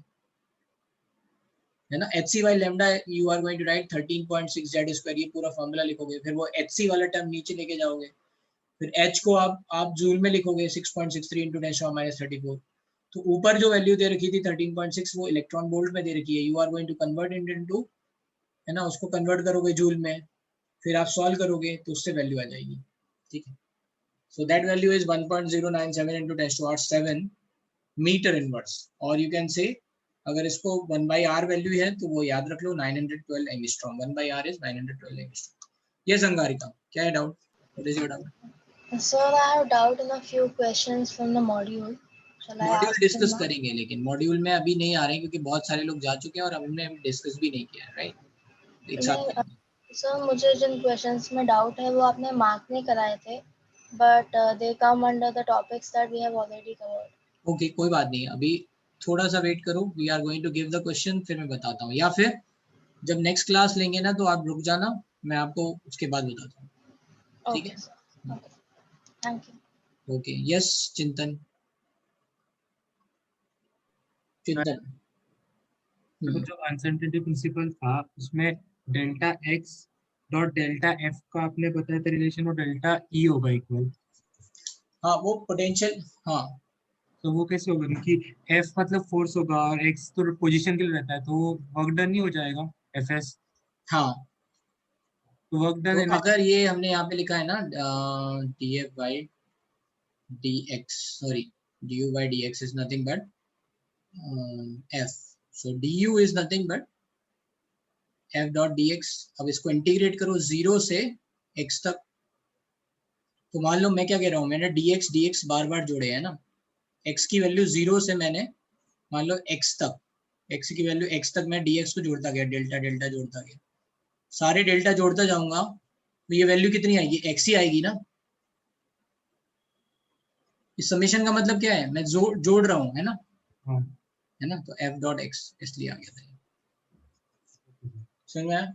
है ना? hc by lambda you are going to write 13.6 z square, ये पूरा formula लिखोगे, फिर वो hc वाला टर्म नीचे लेके जाओगे, फिर h को आप जूल में लिखोगे 6.63 into 10⁻34। तो ऊपर जो वैल्यू दे रखी थी 13.6 वो इलेक्ट्रॉन वोल्ट में दे रखी है, you are going to convert it into, है ना, उसको कन्वर्ट करोगे जूल में, फिर आप सॉल्व करोगे तो उससे वैल्यू आ जाएगी। ठीक है, so that value is 1.097 into 10⁷ meter inverse, और यू कैन से अगर इसको 1/r वैल्यू है तो वो याद रख लो 912 angstrom, 1/r is 912 angstrom. Yes Angarika, क्या है doubt? What is your doubt? Sir, I have doubt in a few questions from the module. Shall I module ask them discuss now? करेंगे, लेकिन मॉड्यूल में अभी नहीं आ रहे हैं क्योंकि बहुत सारे लोग जा चुके हैं और हमने अभी डिस्कस भी नहीं किया है, राइट? एक साथ नहीं, सर मुझे जिन क्वेश्चंस में डाउट है वो आपने मार्क नहीं कराए थे, but they come under the topics that we have already covered. Okay, कोई बात नहीं, अभी थोड़ा सा वेट करो, we are going to give the question, फिर मैं बताता हूँ, या फिर जब नेक्स्ट क्लास लेंगे ना तो आप रुक जाना, मैं आपको उसके बाद बताता हूँ। ठीक है, थैंक यू। ओके, यस चिंतन, चिंतन। तो जो अनसर्टेनिटी प्रिंसिपल था उसमें delta x dot delta F का आपने बताया था रिलेशन, और डेल्टा ई होगा इक्वल। हाँ वो पोटेंशियल, हाँ तो वो कैसे होगा? क्योंकि एफ मतलब फोर्स होगा और एक्स तो पोजीशन के लिए रहता है, तो वर्क डन नहीं हो जाएगा एफ एस। हाँ, तो वर्क डन तो अगर ये हमने यहाँ पे लिखा है ना df by dx, sorry du by dx is nothing but f. So du is nothing but f dot dx. अब इसको इंटीग्रेट करो 0 से x तक. तो मान लो मैं क्या कह रहा हूँ, मैंने dx बार बार जोड़े हैं ना. x की वैल्यू 0 से मैंने मान लो x तक, x की वैल्यू x तक मैं dx को जोड़ता गया, डेल्टा डेल्टा जोड़ता गया. सारे डेल्टा जोड़ता जाऊंगा तो ये वैल्यू कितनी आएगी, x ही आएगी ना. इस समेशन का मतलब क्या है, मैं जोड़ रहा हूँ, है ना. है ना. तो f डॉट x इसलिए आ गया था. समझ में आया?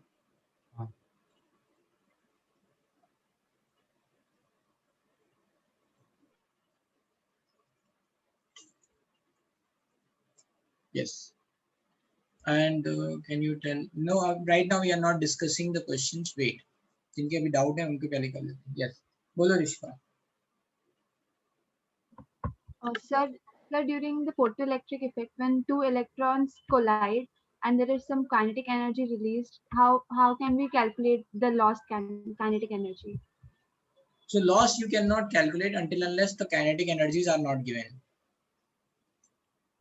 Yes. And can you tell? No, right now we are not discussing the questions. Wait. जिनके अभी डाउट है उनको पहले कर लेते हैं. Yes. बोलो रिश्वा. Sir, during the photoelectric effect, when two electrons collide and there is some kinetic energy released, how can we calculate the lost kinetic energy? So loss you cannot calculate until unless the kinetic energies are not given.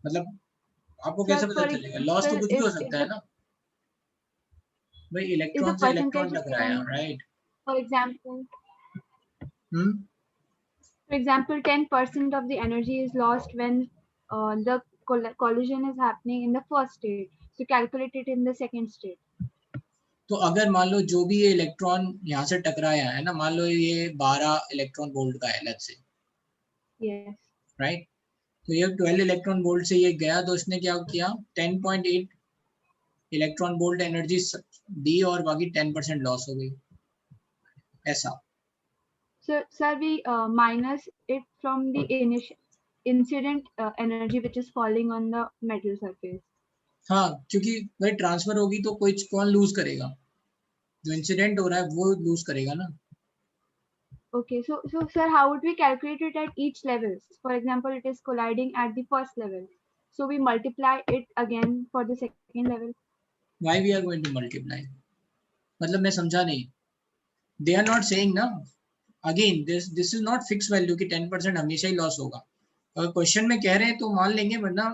मतलब आपको कैसे पता चलेगा? Loss तो कुछ भी हो सकता है ना भाई. इलेक्ट्रॉन से इलेक्ट्रॉन टकराया, right. For example, 10% of the energy is lost when the collision is happening in the first state. So calculate it in the second state. तो अगर मान लो जो भी ये इलेक्ट्रॉन यहाँ से टकराया है ना, मान लो ये 12 इलेक्ट्रॉन वोल्ट का है, लेट्स से. Yes. राइट. तो ये 12 इलेक्ट्रॉन वोल्ट से ये गया, तो इसने क्या किया, 10.8 इलेक्ट्रॉन वोल्ट एनर्जी दी और बाकी 10% लॉस हो गई. ऐसा. Sir, we minus it from the incident energy which is falling on the metal surface. हाँ, क्योंकि भाई ट्रांसफर होगी तो कौन लूज करेगा, जो इंसिडेंट हो रहा है वो लूज करेगा ना. Okay, so sir, how would we calculate it at each level? For example, it is colliding at the first level, so we multiply it again for the second level. Why we are going to multiply? मतलब मैं समझा नहीं. They are not saying ना. Again, this is not fixed value कि 10% हमेशा ही loss होगा. अगर question में कह रहे हैं तो मान लेंगे, वरना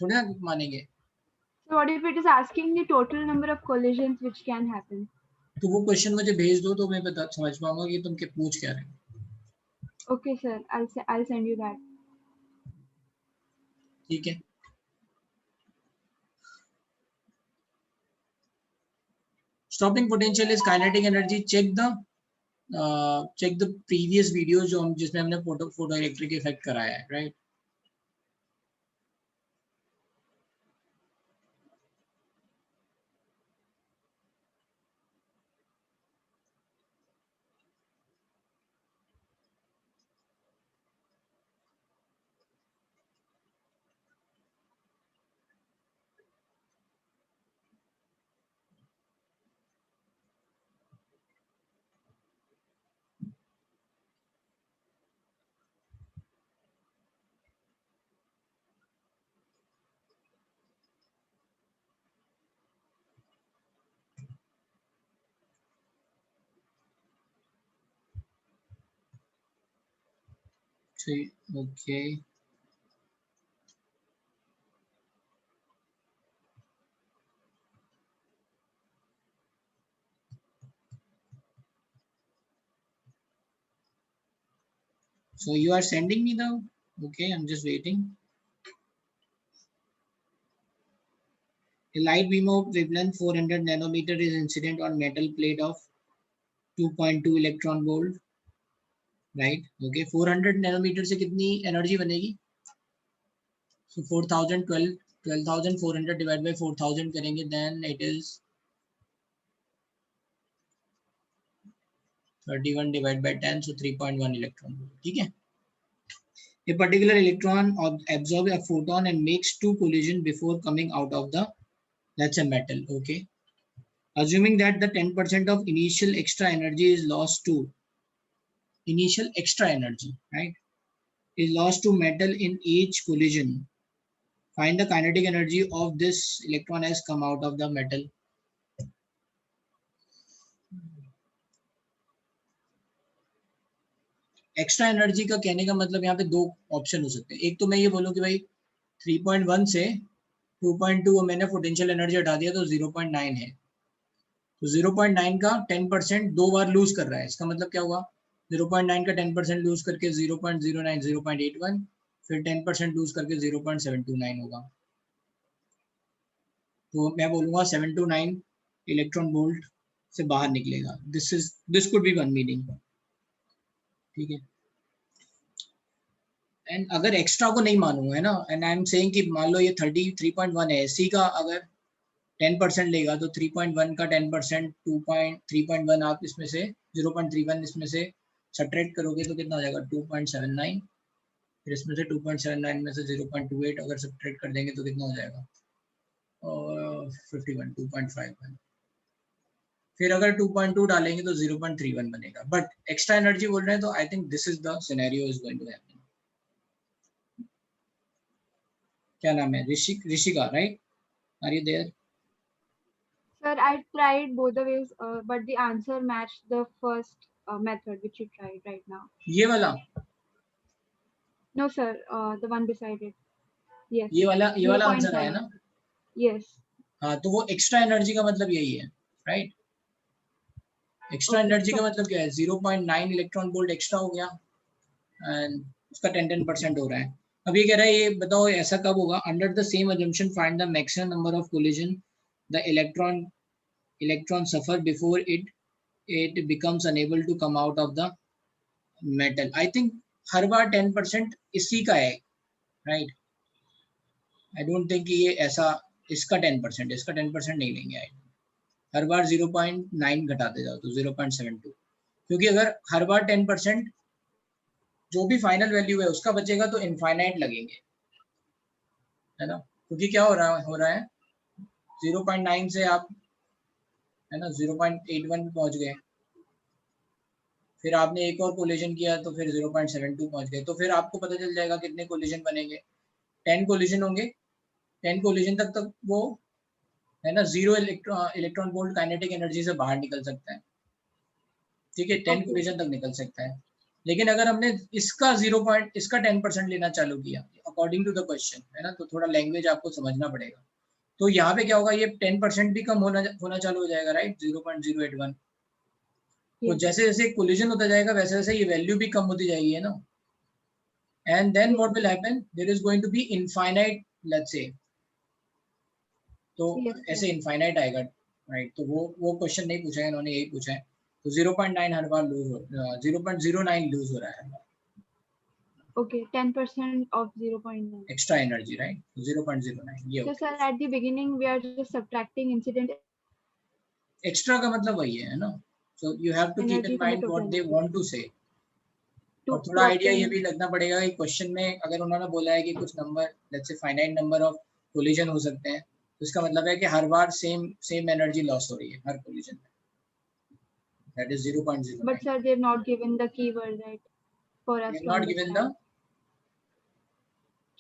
थोड़ी ना मानेंगे. So what if it is asking the total number of collisions which can happen? तो वो क्वेश्चन मुझे भेज दो तो मैं समझ पाऊंगा कि तुम पूछ क्या रहे हो. Okay sir, I'll send you that. ठीक है. Stopping potential is kinetic energy. Check the previous videos जिसमें हमने फोटो इलेक्ट्रिक इफेक्ट कराया है, right. Okay. So you are sending me the, okay, I'm just waiting. A light beam of wavelength 400 nanometer is incident on metal plate of 2.2 electron volt, right? Okay, 400 nanometer से कितनी energy बनेगी? So 12,400 divided by 4,000 करेंगे, then it is 31 divided by 10, so 3.1 electron volt. ठीक है. A particular electron absorbs a photon and makes two collisions before coming out of the, that's a metal. Okay. Assuming that the 10% of initial extra energy is lost to initial extra energy, right, is lost to metal in each collision. Find the kinetic energy of this electron has come out of the metal. Extra energy का कहने का मतलब यहाँ पे दो option हो सकते हैं। एक तो मैं ये बोलूँ कि भाई 3.1 से 2.2 मैंने पोटेंशियल एनर्जी हटा दिया तो 0.9 है, तो 0.9 का 10% दो बार लूज कर रहा है। इसका मतलब क्या हुआ, 0.9 का 10% लूज करके 0.09 0.81, फिर 10% लूज करके 0.729 होगा। तो मैं बोलूँगा 729 इलेक्ट्रॉन वोल्ट से बाहर निकलेगा। This could be one meaning, ठीक है। एंड अगर एक्स्ट्रा को नहीं मानूंगा है ना, एंड आई एम सेइंग कि मान लो ये 33.1 है, इसी का अगर 10% लेगा तो 3.1 का 10% 3.1 आप इसमें से 0.31 इसमें से सब्ट्रैक्ट करोगे तो कितना हो जाएगा 2.79, फिर इसमें से 2.79 में से 0.28 अगर सब्ट्रैक्ट कर देंगे तो कितना हो जाएगा 51 2.51, फिर अगर 2.2 डालेंगे तो 0.31 बनेगा। बट एक्स्ट्रा एनर्जी बोल रहे हैं तो I think this is the scenario is going to happen. क्या नाम है, Rishika, right? Are you there? Sir, I tried both the ways, but the answer matched the first method which you tried right now. ये वाला? No, sir. The one beside it. Yes. ये वाला answer है ना? Yes. हाँ, तो वो extra energy का मतलब यही है, राइट? एक्स्ट्रा एनर्जी का मतलब क्या है, 0.9 इलेक्ट्रॉन वोल्ट एक्स्ट्रा हो गया एंड उसका 10% हो रहा है। अब ये कह रहा है, ये बताओ ऐसा कब होगा? Under the same assumption find the maximum number of collision the electron suffer before it becomes unable to come out of the metal. I think हर बार 10% इसी का है, राइट? आई डोंट थिंक ये ऐसा इसका 10% नहीं लेंगे। हर बार 0.9 घटाते जाओ तो 0.72, क्योंकि अगर हर बार 10% जो भी फाइनल वैल्यू है उसका बचेगा तो इनफाइनाइट लगेंगे, है ना? क्योंकि क्या हो रहा है 0.9 से आप है ना 0.81 पे पहुंच गए, फिर आपने एक और कोलिजन किया तो फिर 0.72 पहुंच गए, तो फिर आपको पता चल जाएगा कितने कोलिजन बनेंगे। 10 कोलिजन होंगे, 10 कोलिजन तक वो है ना 0 इलेक्ट्रॉन वोल्ट काइनेटिक एनर्जी से बाहर निकल सकता है, ठीक है? 10 कोलिजन तक निकल सकता है। लेकिन अगर हमने इसका 10% लेना चालू किया अकॉर्डिंग टू द क्वेश्चन, है ना, तो थोड़ा लैंग्वेज आपको समझना पड़ेगा। तो यहाँ पे क्या होगा, ये 10% भी कम होना चालू हो जाएगा, राइट? 0.081। तो जैसे जैसे कोलिजन होता जाएगा वैसे वैसे ये वैल्यू भी कम होती जाएगी, है ना? And then what will happen, there is going to be infinite, let's say, तो ऐसे इनफाइनाइट आएगा, राइट? तो वो क्वेश्चन नहीं पूछा है इन्होंने, यही पूछा है। तो 0.9 हर बार लूज हो 0.09 लूज हो रहा है। Okay, 10% of 0.9. Extra energy, right? 0.09. ये So, sir, at the beginning we are just subtracting incident. Extra का मतलब वही है ना? So you have to keep in mind what they want to say. और थोड़ा आइडिया ये भी लगना पड़ेगा कि क्वेश्चन में अगर उन्होंने बोला है कि कुछ number, let's say finite number of collision हो सकते हैं, तो इसका मतलब है कि हर बार सेम एनर्जी लॉस हो रही है हर कोलिजन में। That is 0.09. But sir, they've not given the keyword, right? For us to not given the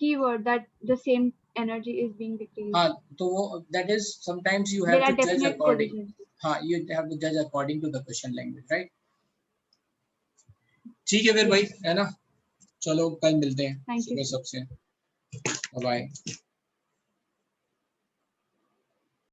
keyword that the same energy is being decreased. हाँ, तो वो that is sometimes you have to judge according. हाँ, you have to judge according to the question language, right? ठीक है फिर भाई, है ना? चलो कल मिलते हैं सुबह सबसे। बाय।